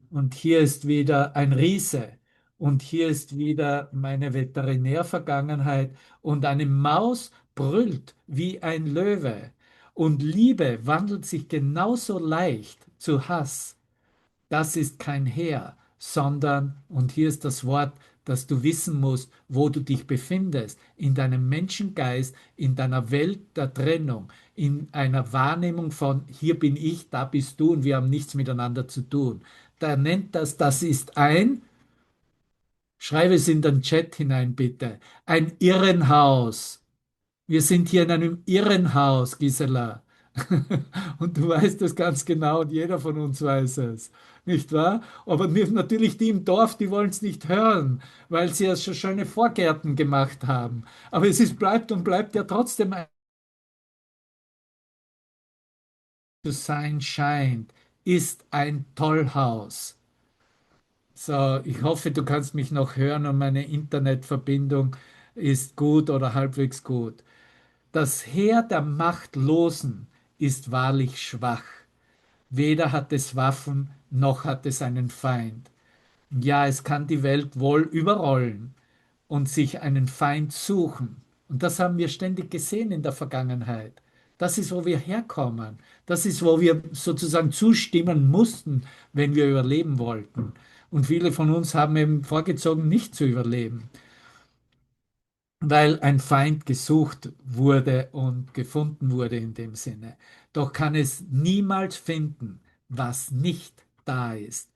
und hier ist wieder ein Riese. Und hier ist wieder meine Veterinärvergangenheit. Und eine Maus brüllt wie ein Löwe. Und Liebe wandelt sich genauso leicht zu Hass. Das ist kein Heer, sondern, und hier ist das Wort, dass du wissen musst, wo du dich befindest, in deinem Menschengeist, in deiner Welt der Trennung, in einer Wahrnehmung von, hier bin ich, da bist du und wir haben nichts miteinander zu tun. Da nennt das ist schreibe es in den Chat hinein bitte, ein Irrenhaus. Wir sind hier in einem Irrenhaus, Gisela. Und du weißt das ganz genau und jeder von uns weiß es. nicht wahr? Aber natürlich die im Dorf, die wollen es nicht hören, weil sie ja schon schöne Vorgärten gemacht haben. Aber es ist, bleibt und bleibt ja trotzdem ein zu sein scheint, ist ein Tollhaus. So, ich hoffe, du kannst mich noch hören und meine Internetverbindung ist gut oder halbwegs gut. Das Heer der Machtlosen ist wahrlich schwach. Weder hat es Waffen, noch hat es einen Feind. Ja, es kann die Welt wohl überrollen und sich einen Feind suchen. Und das haben wir ständig gesehen in der Vergangenheit. Das ist, wo wir herkommen. Das ist, wo wir sozusagen zustimmen mussten, wenn wir überleben wollten. Und viele von uns haben eben vorgezogen, nicht zu überleben, weil ein Feind gesucht wurde und gefunden wurde in dem Sinne. Doch kann es niemals finden, was nicht da ist.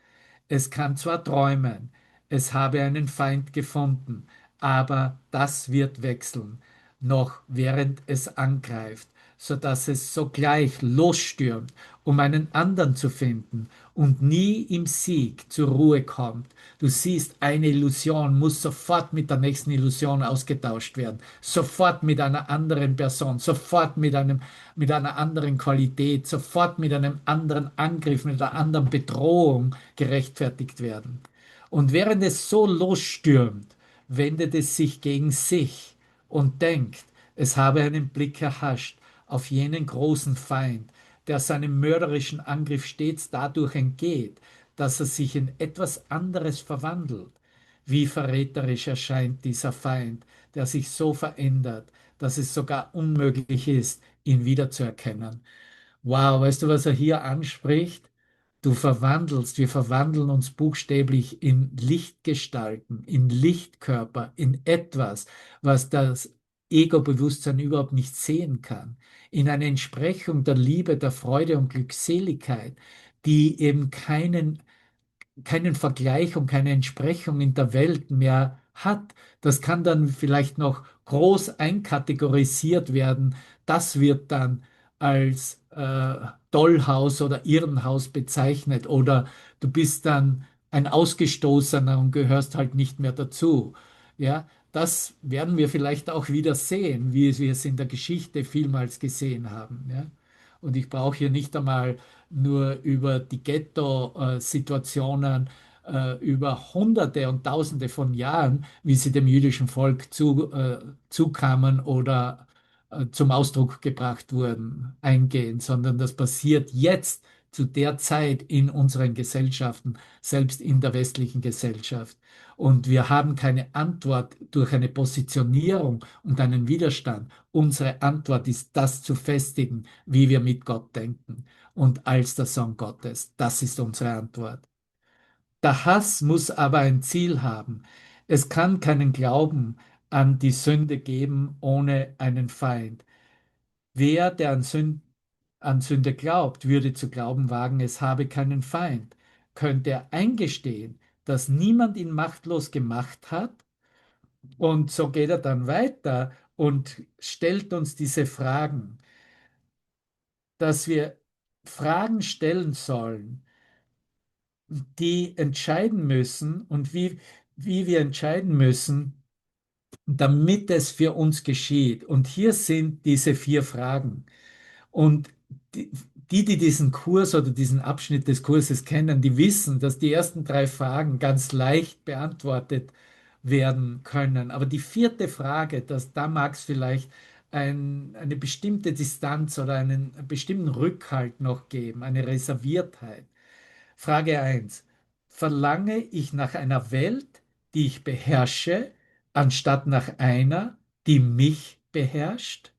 Es kann zwar träumen, es habe einen Feind gefunden, aber das wird wechseln, noch während es angreift, so dass es sogleich losstürmt, um einen anderen zu finden und nie im Sieg zur Ruhe kommt. Du siehst, eine Illusion muss sofort mit der nächsten Illusion ausgetauscht werden, sofort mit einer anderen Person, sofort mit einer anderen Qualität, sofort mit einem anderen Angriff, mit einer anderen Bedrohung gerechtfertigt werden. Und während es so losstürmt, wendet es sich gegen sich und denkt, es habe einen Blick erhascht auf jenen großen Feind, der seinem mörderischen Angriff stets dadurch entgeht, dass er sich in etwas anderes verwandelt. Wie verräterisch erscheint dieser Feind, der sich so verändert, dass es sogar unmöglich ist, ihn wiederzuerkennen. Wow, weißt du, was er hier anspricht? Wir verwandeln uns buchstäblich in Lichtgestalten, in Lichtkörper, in etwas, was das Ego-Bewusstsein überhaupt nicht sehen kann, in eine Entsprechung der Liebe, der Freude und Glückseligkeit, die eben keinen Vergleich und keine Entsprechung in der Welt mehr hat. Das kann dann vielleicht noch groß einkategorisiert werden. Das wird dann als Dollhaus oder Irrenhaus bezeichnet oder du bist dann ein Ausgestoßener und gehörst halt nicht mehr dazu. Ja, das werden wir vielleicht auch wieder sehen, wie wir es in der Geschichte vielmals gesehen haben. Ja? Und ich brauche hier nicht einmal nur über die Ghetto-Situationen über Hunderte und Tausende von Jahren, wie sie dem jüdischen Volk zukamen oder zum Ausdruck gebracht wurden, eingehen, sondern das passiert jetzt zu der Zeit in unseren Gesellschaften, selbst in der westlichen Gesellschaft. Und wir haben keine Antwort durch eine Positionierung und einen Widerstand. Unsere Antwort ist, das zu festigen, wie wir mit Gott denken und als der Sohn Gottes. Das ist unsere Antwort. Der Hass muss aber ein Ziel haben. Es kann keinen Glauben an die Sünde geben ohne einen Feind. Wer, der an Sünde glaubt, würde zu glauben wagen, es habe keinen Feind. Könnte er eingestehen, dass niemand ihn machtlos gemacht hat? Und so geht er dann weiter und stellt uns diese Fragen, dass wir Fragen stellen sollen, die entscheiden müssen und wie wir entscheiden müssen, damit es für uns geschieht. Und hier sind diese vier Fragen. Und die diesen Kurs oder diesen Abschnitt des Kurses kennen, die wissen, dass die ersten drei Fragen ganz leicht beantwortet werden können. Aber die vierte Frage, da mag es vielleicht eine bestimmte Distanz oder einen bestimmten Rückhalt noch geben, eine Reserviertheit. Frage eins: Verlange ich nach einer Welt, die ich beherrsche, anstatt nach einer, die mich beherrscht?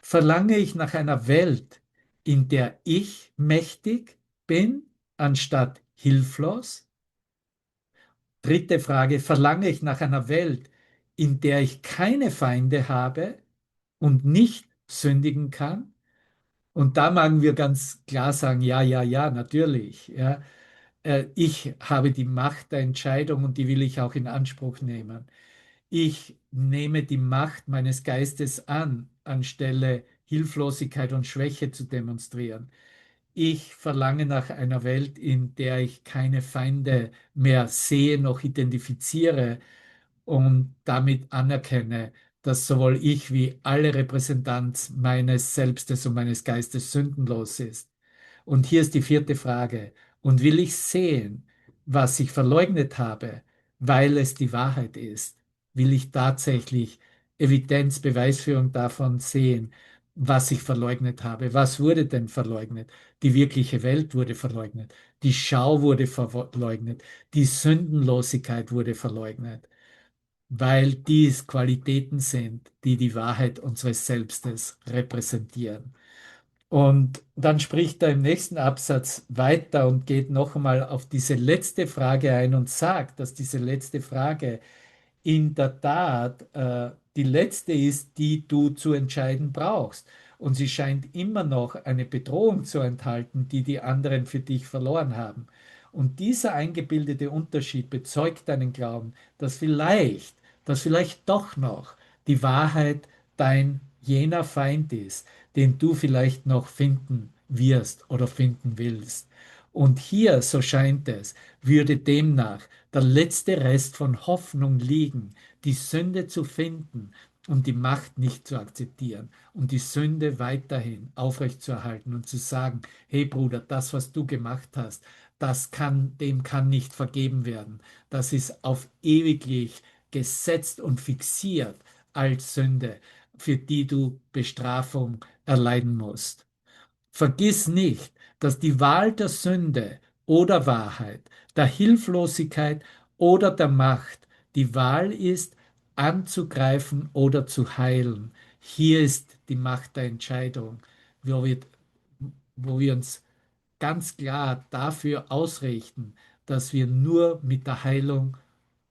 Verlange ich nach einer Welt, in der ich mächtig bin, anstatt hilflos? Dritte Frage: Verlange ich nach einer Welt, in der ich keine Feinde habe und nicht sündigen kann? Und da mögen wir ganz klar sagen, ja, ja, ja, natürlich. Ja. Ich habe die Macht der Entscheidung und die will ich auch in Anspruch nehmen. Ich nehme die Macht meines Geistes an, anstelle Hilflosigkeit und Schwäche zu demonstrieren. Ich verlange nach einer Welt, in der ich keine Feinde mehr sehe noch identifiziere und damit anerkenne, dass sowohl ich wie alle Repräsentanz meines Selbstes und meines Geistes sündenlos ist. Und hier ist die vierte Frage. Und will ich sehen, was ich verleugnet habe, weil es die Wahrheit ist? Will ich tatsächlich Evidenz, Beweisführung davon sehen, was ich verleugnet habe? Was wurde denn verleugnet? Die wirkliche Welt wurde verleugnet. Die Schau wurde verleugnet. Die Sündenlosigkeit wurde verleugnet, weil dies Qualitäten sind, die die Wahrheit unseres Selbstes repräsentieren. Und dann spricht er im nächsten Absatz weiter und geht noch einmal auf diese letzte Frage ein und sagt, dass diese letzte Frage in der Tat die letzte ist, die du zu entscheiden brauchst. Und sie scheint immer noch eine Bedrohung zu enthalten, die die anderen für dich verloren haben. Und dieser eingebildete Unterschied bezeugt deinen Glauben, dass vielleicht doch noch die Wahrheit dein jener Feind ist, den du vielleicht noch finden wirst oder finden willst. Und hier, so scheint es, würde demnach der letzte Rest von Hoffnung liegen, die Sünde zu finden und die Macht nicht zu akzeptieren und die Sünde weiterhin aufrechtzuerhalten und zu sagen, hey Bruder, das, was du gemacht hast, dem kann nicht vergeben werden. Das ist auf ewiglich gesetzt und fixiert als Sünde, für die du Bestrafung erleiden musst. Vergiss nicht, dass die Wahl der Sünde oder Wahrheit, der Hilflosigkeit oder der Macht die Wahl ist, anzugreifen oder zu heilen. Hier ist die Macht der Entscheidung, wo wir, wo wir uns ganz klar dafür ausrichten, dass wir nur mit der Heilung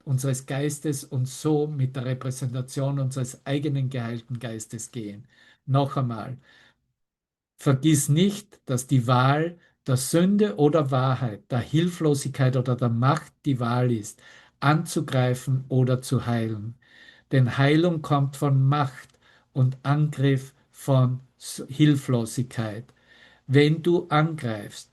unseres Geistes und so mit der Repräsentation unseres eigenen geheilten Geistes gehen. Noch einmal, vergiss nicht, dass die Wahl der Sünde oder Wahrheit, der Hilflosigkeit oder der Macht die Wahl ist, anzugreifen oder zu heilen. Denn Heilung kommt von Macht und Angriff von Hilflosigkeit. Wenn du angreifst,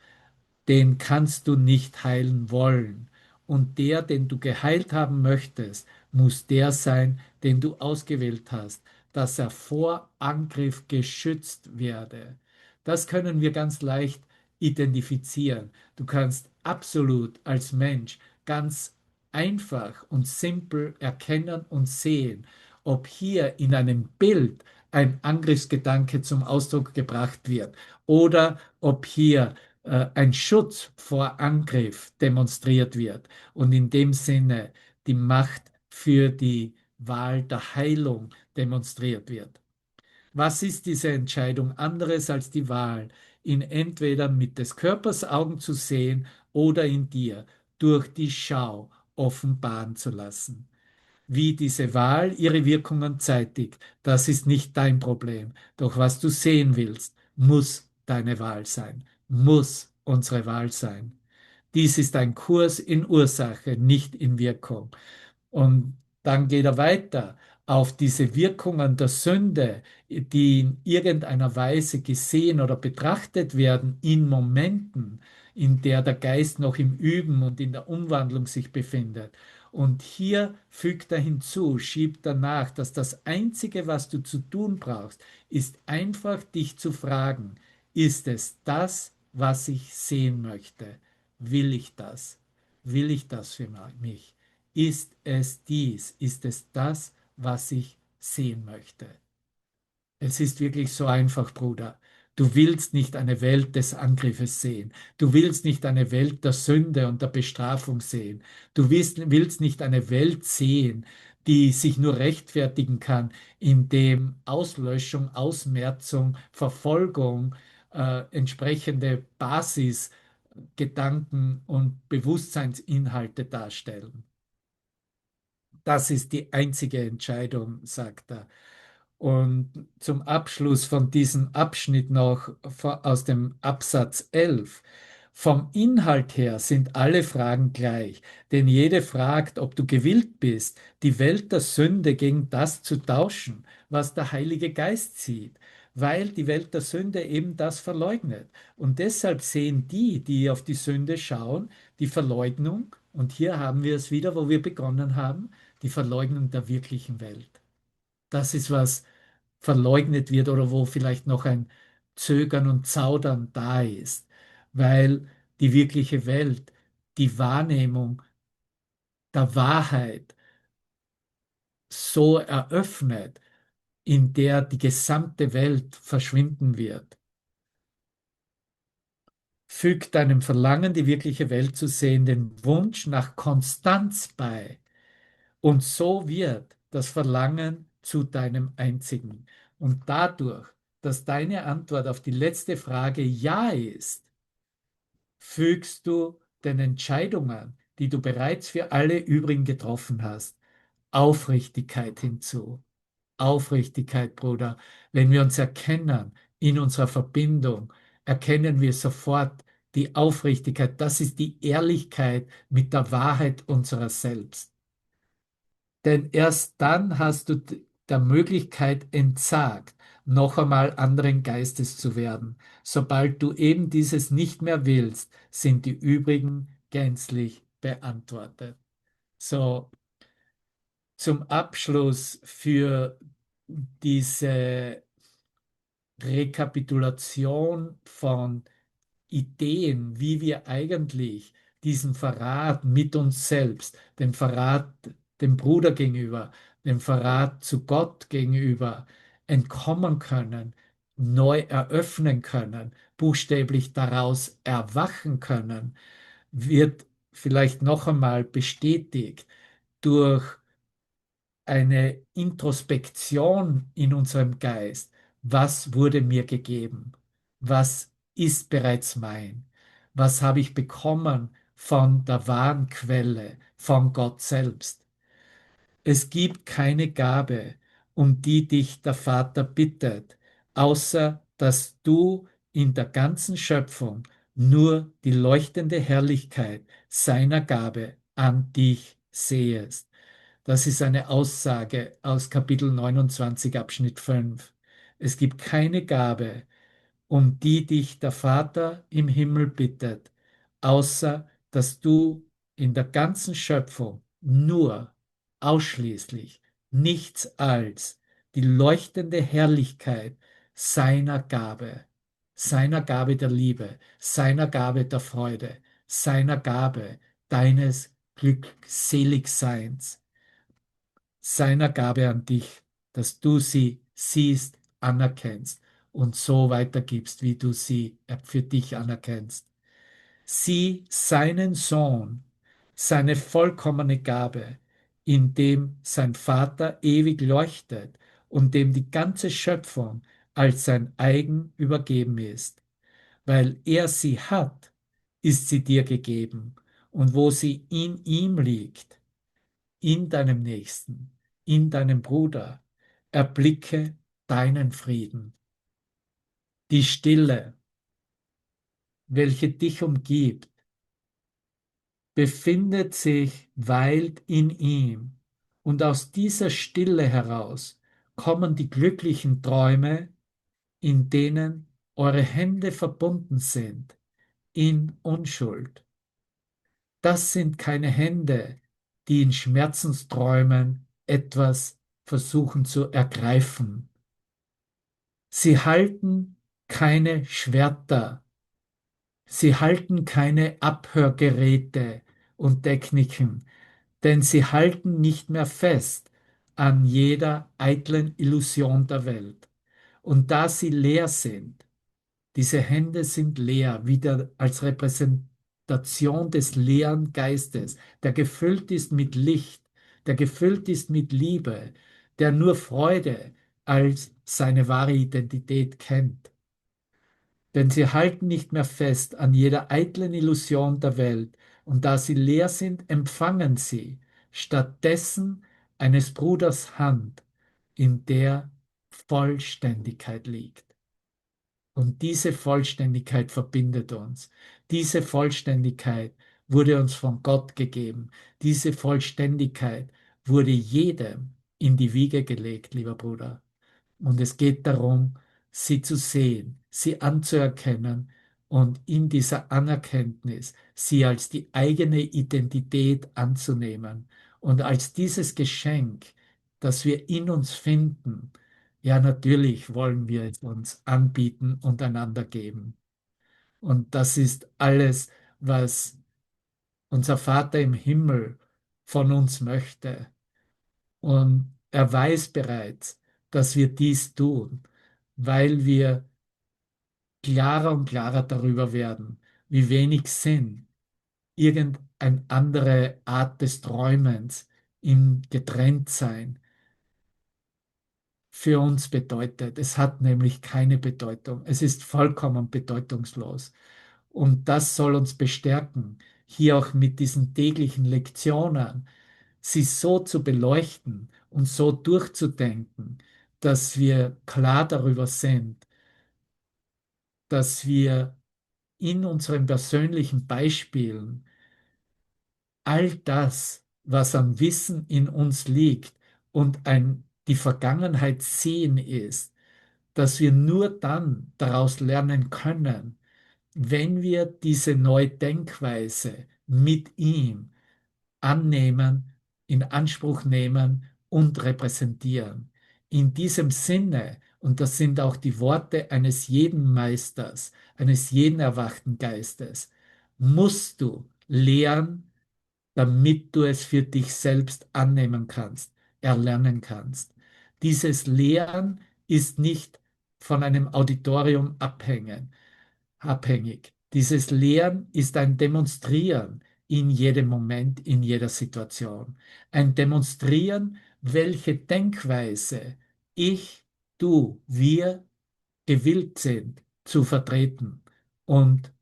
den kannst du nicht heilen wollen. Und der, den du geheilt haben möchtest, muss der sein, den du ausgewählt hast, dass er vor Angriff geschützt werde. Das können wir ganz leicht identifizieren. Du kannst absolut als Mensch ganz einfach und simpel erkennen und sehen, ob hier in einem Bild ein Angriffsgedanke zum Ausdruck gebracht wird oder ob hier ein Schutz vor Angriff demonstriert wird und in dem Sinne die Macht für die Wahl der Heilung demonstriert wird. Was ist diese Entscheidung anderes als die Wahl, ihn entweder mit des Körpers Augen zu sehen oder in dir durch die Schau offenbaren zu lassen? Wie diese Wahl ihre Wirkungen zeitigt, das ist nicht dein Problem. Doch was du sehen willst, muss deine Wahl sein, muss unsere Wahl sein. Dies ist ein Kurs in Ursache, nicht in Wirkung. Und dann geht er weiter auf diese Wirkungen der Sünde, die in irgendeiner Weise gesehen oder betrachtet werden in Momenten, in der der Geist noch im Üben und in der Umwandlung sich befindet. Und hier fügt er hinzu, schiebt er nach, dass das Einzige, was du zu tun brauchst, ist einfach dich zu fragen, ist es das, was ich sehen möchte? Will ich das? Will ich das für mich? Ist es dies? Ist es das, was ich sehen möchte? Es ist wirklich so einfach, Bruder. Du willst nicht eine Welt des Angriffes sehen. Du willst nicht eine Welt der Sünde und der Bestrafung sehen. Du willst nicht eine Welt sehen, die sich nur rechtfertigen kann, indem Auslöschung, Ausmerzung, Verfolgung entsprechende Basisgedanken und Bewusstseinsinhalte darstellen. Das ist die einzige Entscheidung, sagt er. Und zum Abschluss von diesem Abschnitt noch aus dem Absatz 11. Vom Inhalt her sind alle Fragen gleich, denn jede fragt, ob du gewillt bist, die Welt der Sünde gegen das zu tauschen, was der Heilige Geist sieht. weil die Welt der Sünde eben das verleugnet. Und deshalb sehen die, die auf die Sünde schauen, die Verleugnung, und hier haben wir es wieder, wo wir begonnen haben, die Verleugnung der wirklichen Welt. Das ist, was verleugnet wird oder wo vielleicht noch ein Zögern und Zaudern da ist, weil die wirkliche Welt, die Wahrnehmung der Wahrheit so eröffnet, in der die gesamte Welt verschwinden wird. Fügt deinem Verlangen, die wirkliche Welt zu sehen, den Wunsch nach Konstanz bei. Und so wird das Verlangen zu deinem einzigen. Und dadurch, dass deine Antwort auf die letzte Frage Ja ist, fügst du den Entscheidungen, die du bereits für alle übrigen getroffen hast, Aufrichtigkeit hinzu. Aufrichtigkeit, Bruder. Wenn wir uns erkennen in unserer Verbindung, erkennen wir sofort die Aufrichtigkeit. Das ist die Ehrlichkeit mit der Wahrheit unserer selbst. Denn erst dann hast du der Möglichkeit entsagt, noch einmal anderen Geistes zu werden. Sobald du eben dieses nicht mehr willst, sind die übrigen gänzlich beantwortet. So, zum Abschluss für diese Rekapitulation von Ideen, wie wir eigentlich diesen Verrat mit uns selbst, den Verrat dem Bruder gegenüber, den Verrat zu Gott gegenüber entkommen können, neu eröffnen können, buchstäblich daraus erwachen können, wird vielleicht noch einmal bestätigt durch eine Introspektion in unserem Geist. Was wurde mir gegeben? Was ist bereits mein? Was habe ich bekommen von der wahren Quelle, von Gott selbst? Es gibt keine Gabe, um die dich der Vater bittet, außer dass du in der ganzen Schöpfung nur die leuchtende Herrlichkeit seiner Gabe an dich sehest. Das ist eine Aussage aus Kapitel 29, Abschnitt 5. Es gibt keine Gabe, um die dich der Vater im Himmel bittet, außer dass du in der ganzen Schöpfung nur, ausschließlich, nichts als die leuchtende Herrlichkeit seiner Gabe der Liebe, seiner Gabe der Freude, seiner Gabe deines Glückseligseins, seiner Gabe an dich, dass du sie siehst, anerkennst und so weitergibst, wie du sie für dich anerkennst. Sieh seinen Sohn, seine vollkommene Gabe, in dem sein Vater ewig leuchtet und dem die ganze Schöpfung als sein eigen übergeben ist. Weil er sie hat, ist sie dir gegeben. Und wo sie in ihm liegt, in deinem Nächsten, in deinem Bruder, erblicke deinen Frieden. Die Stille, welche dich umgibt, befindet sich, weilt in ihm. Und aus dieser Stille heraus kommen die glücklichen Träume, in denen eure Hände verbunden sind, in Unschuld. Das sind keine Hände, die in Schmerzensträumen etwas versuchen zu ergreifen. Sie halten keine Schwerter, sie halten keine Abhörgeräte und Techniken, denn sie halten nicht mehr fest an jeder eitlen Illusion der Welt. Und da sie leer sind, diese Hände sind leer, wieder als Repräsentation des leeren Geistes, der gefüllt ist mit Licht, der gefüllt ist mit Liebe, der nur Freude als seine wahre Identität kennt. Denn sie halten nicht mehr fest an jeder eitlen Illusion der Welt, und da sie leer sind, empfangen sie stattdessen eines Bruders Hand, in der Vollständigkeit liegt. Und diese Vollständigkeit verbindet uns. Diese Vollständigkeit wurde uns von Gott gegeben. Diese Vollständigkeit wurde jedem in die Wiege gelegt, lieber Bruder. Und es geht darum, sie zu sehen, sie anzuerkennen und in dieser Anerkenntnis sie als die eigene Identität anzunehmen und als dieses Geschenk, das wir in uns finden. Ja, natürlich wollen wir es uns anbieten und einander geben. Und das ist alles, was unser Vater im Himmel von uns möchte. Und er weiß bereits, dass wir dies tun, weil wir klarer und klarer darüber werden, wie wenig Sinn irgendeine andere Art des Träumens im Getrenntsein für uns bedeutet. Es hat nämlich keine Bedeutung. Es ist vollkommen bedeutungslos. Und das soll uns bestärken, hier auch mit diesen täglichen Lektionen, sie so zu beleuchten und so durchzudenken, dass wir klar darüber sind, dass wir in unseren persönlichen Beispielen all das, was am Wissen in uns liegt und die Vergangenheit sehen ist, dass wir nur dann daraus lernen können, wenn wir diese neue Denkweise mit ihm annehmen, in Anspruch nehmen und repräsentieren. In diesem Sinne, und das sind auch die Worte eines jeden Meisters, eines jeden erwachten Geistes, musst du lehren, damit du es für dich selbst annehmen kannst, erlernen kannst. Dieses Lehren ist nicht von einem Auditorium abhängig. Dieses Lehren ist ein Demonstrieren in jedem Moment, in jeder Situation. Ein Demonstrieren, welche Denkweise ich, du, wir gewillt sind zu vertreten und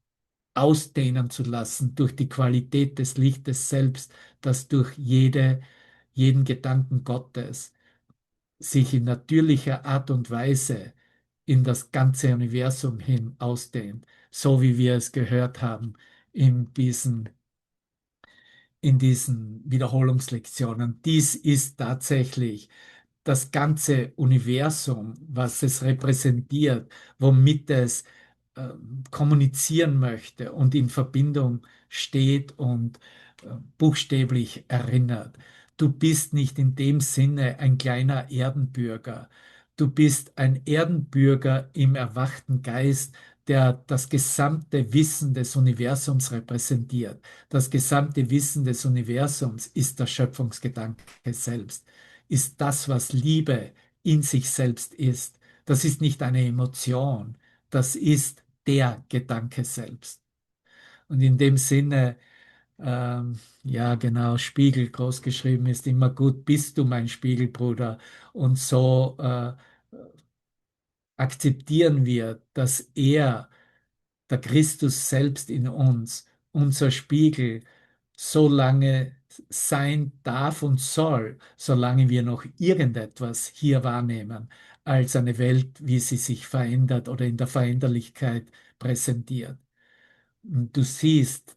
ausdehnen zu lassen durch die Qualität des Lichtes selbst, das durch jeden Gedanken Gottes sich in natürlicher Art und Weise in das ganze Universum hin ausdehnt, so wie wir es gehört haben in diesen Wiederholungslektionen. Dies ist tatsächlich das ganze Universum, was es repräsentiert, womit es kommunizieren möchte und in Verbindung steht und buchstäblich erinnert. Du bist nicht in dem Sinne ein kleiner Erdenbürger. Du bist ein Erdenbürger im erwachten Geist, der das gesamte Wissen des Universums repräsentiert. Das gesamte Wissen des Universums ist der Schöpfungsgedanke selbst, ist das, was Liebe in sich selbst ist. Das ist nicht eine Emotion, das ist der Gedanke selbst. Und in dem Sinne, ja genau, Spiegel groß geschrieben ist immer gut, bist du mein Spiegelbruder. Und so akzeptieren wir, dass er, der Christus selbst in uns, unser Spiegel, so lange sein darf und soll, solange wir noch irgendetwas hier wahrnehmen, als eine Welt, wie sie sich verändert oder in der Veränderlichkeit präsentiert. Und du siehst,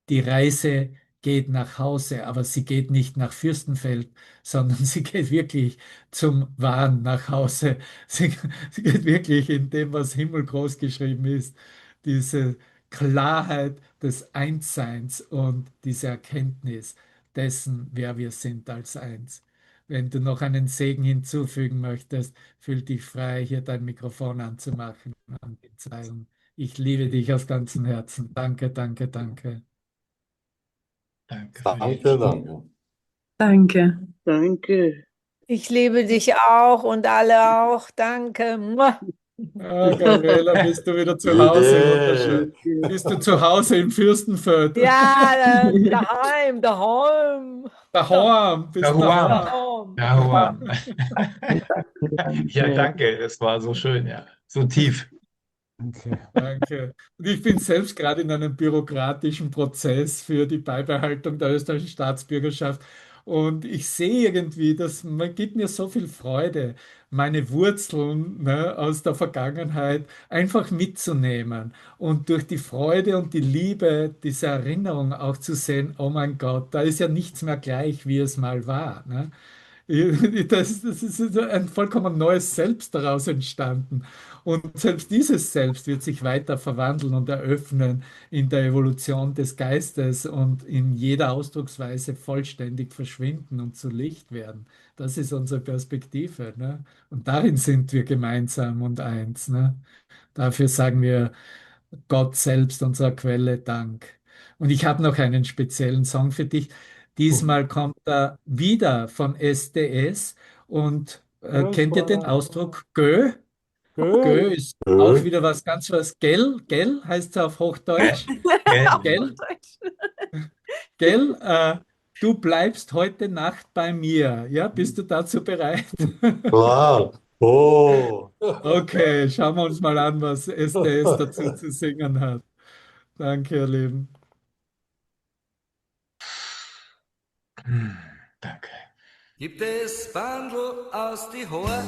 die Reise geht nach Hause, aber sie geht nicht nach Fürstenfeld, sondern sie geht wirklich zum wahren nach Hause. Sie geht wirklich in dem, was himmelgroß geschrieben ist, diese Klarheit des Einsseins und diese Erkenntnis dessen, wer wir sind als eins. Wenn du noch einen Segen hinzufügen möchtest, fühl dich frei, hier dein Mikrofon anzumachen an die Zeilen. Ich liebe dich aus ganzem Herzen. Danke, danke, danke. Danke für die Danke, danke. Danke. Danke. Ich liebe dich auch und alle auch. Danke. Mua. Ah, Gabriela, bist du wieder zu Hause? Yeah. Wunderschön. Bist du zu Hause in Fürstenfeld? Ja, daheim, daheim. Daheim, bist Daheim. daheim. Daheim. Ja, danke, das war so schön, ja. So tief. Danke. Und ich bin selbst gerade in einem bürokratischen Prozess für die Beibehaltung der österreichischen Staatsbürgerschaft. Und ich sehe irgendwie, dass man gibt mir so viel Freude, meine Wurzeln, ne, aus der Vergangenheit einfach mitzunehmen und durch die Freude und die Liebe diese Erinnerung auch zu sehen, oh mein Gott, da ist ja nichts mehr gleich, wie es mal war. Ne? Das ist ein vollkommen neues Selbst daraus entstanden. Und selbst dieses Selbst wird sich weiter verwandeln und eröffnen in der Evolution des Geistes und in jeder Ausdrucksweise vollständig verschwinden und zu Licht werden. Das ist unsere Perspektive, ne? Und darin sind wir gemeinsam und eins, ne? Dafür sagen wir Gott selbst, unserer Quelle, Dank. Und ich habe noch einen speziellen Song für dich. Diesmal kommt er wieder von SDS und kennt ihr den Ausdruck Gö? Gö ist auch wieder was ganz was. Gell, gell heißt es auf Hochdeutsch. Gell? Auf Gell, Hochdeutsch. gell, du bleibst heute Nacht bei mir. Ja, bist du dazu bereit? Klar. Oh. Okay, schauen wir uns mal an, was SDS dazu zu singen hat. Danke, ihr Lieben. Danke. Gibt es Bandel aus die Haar?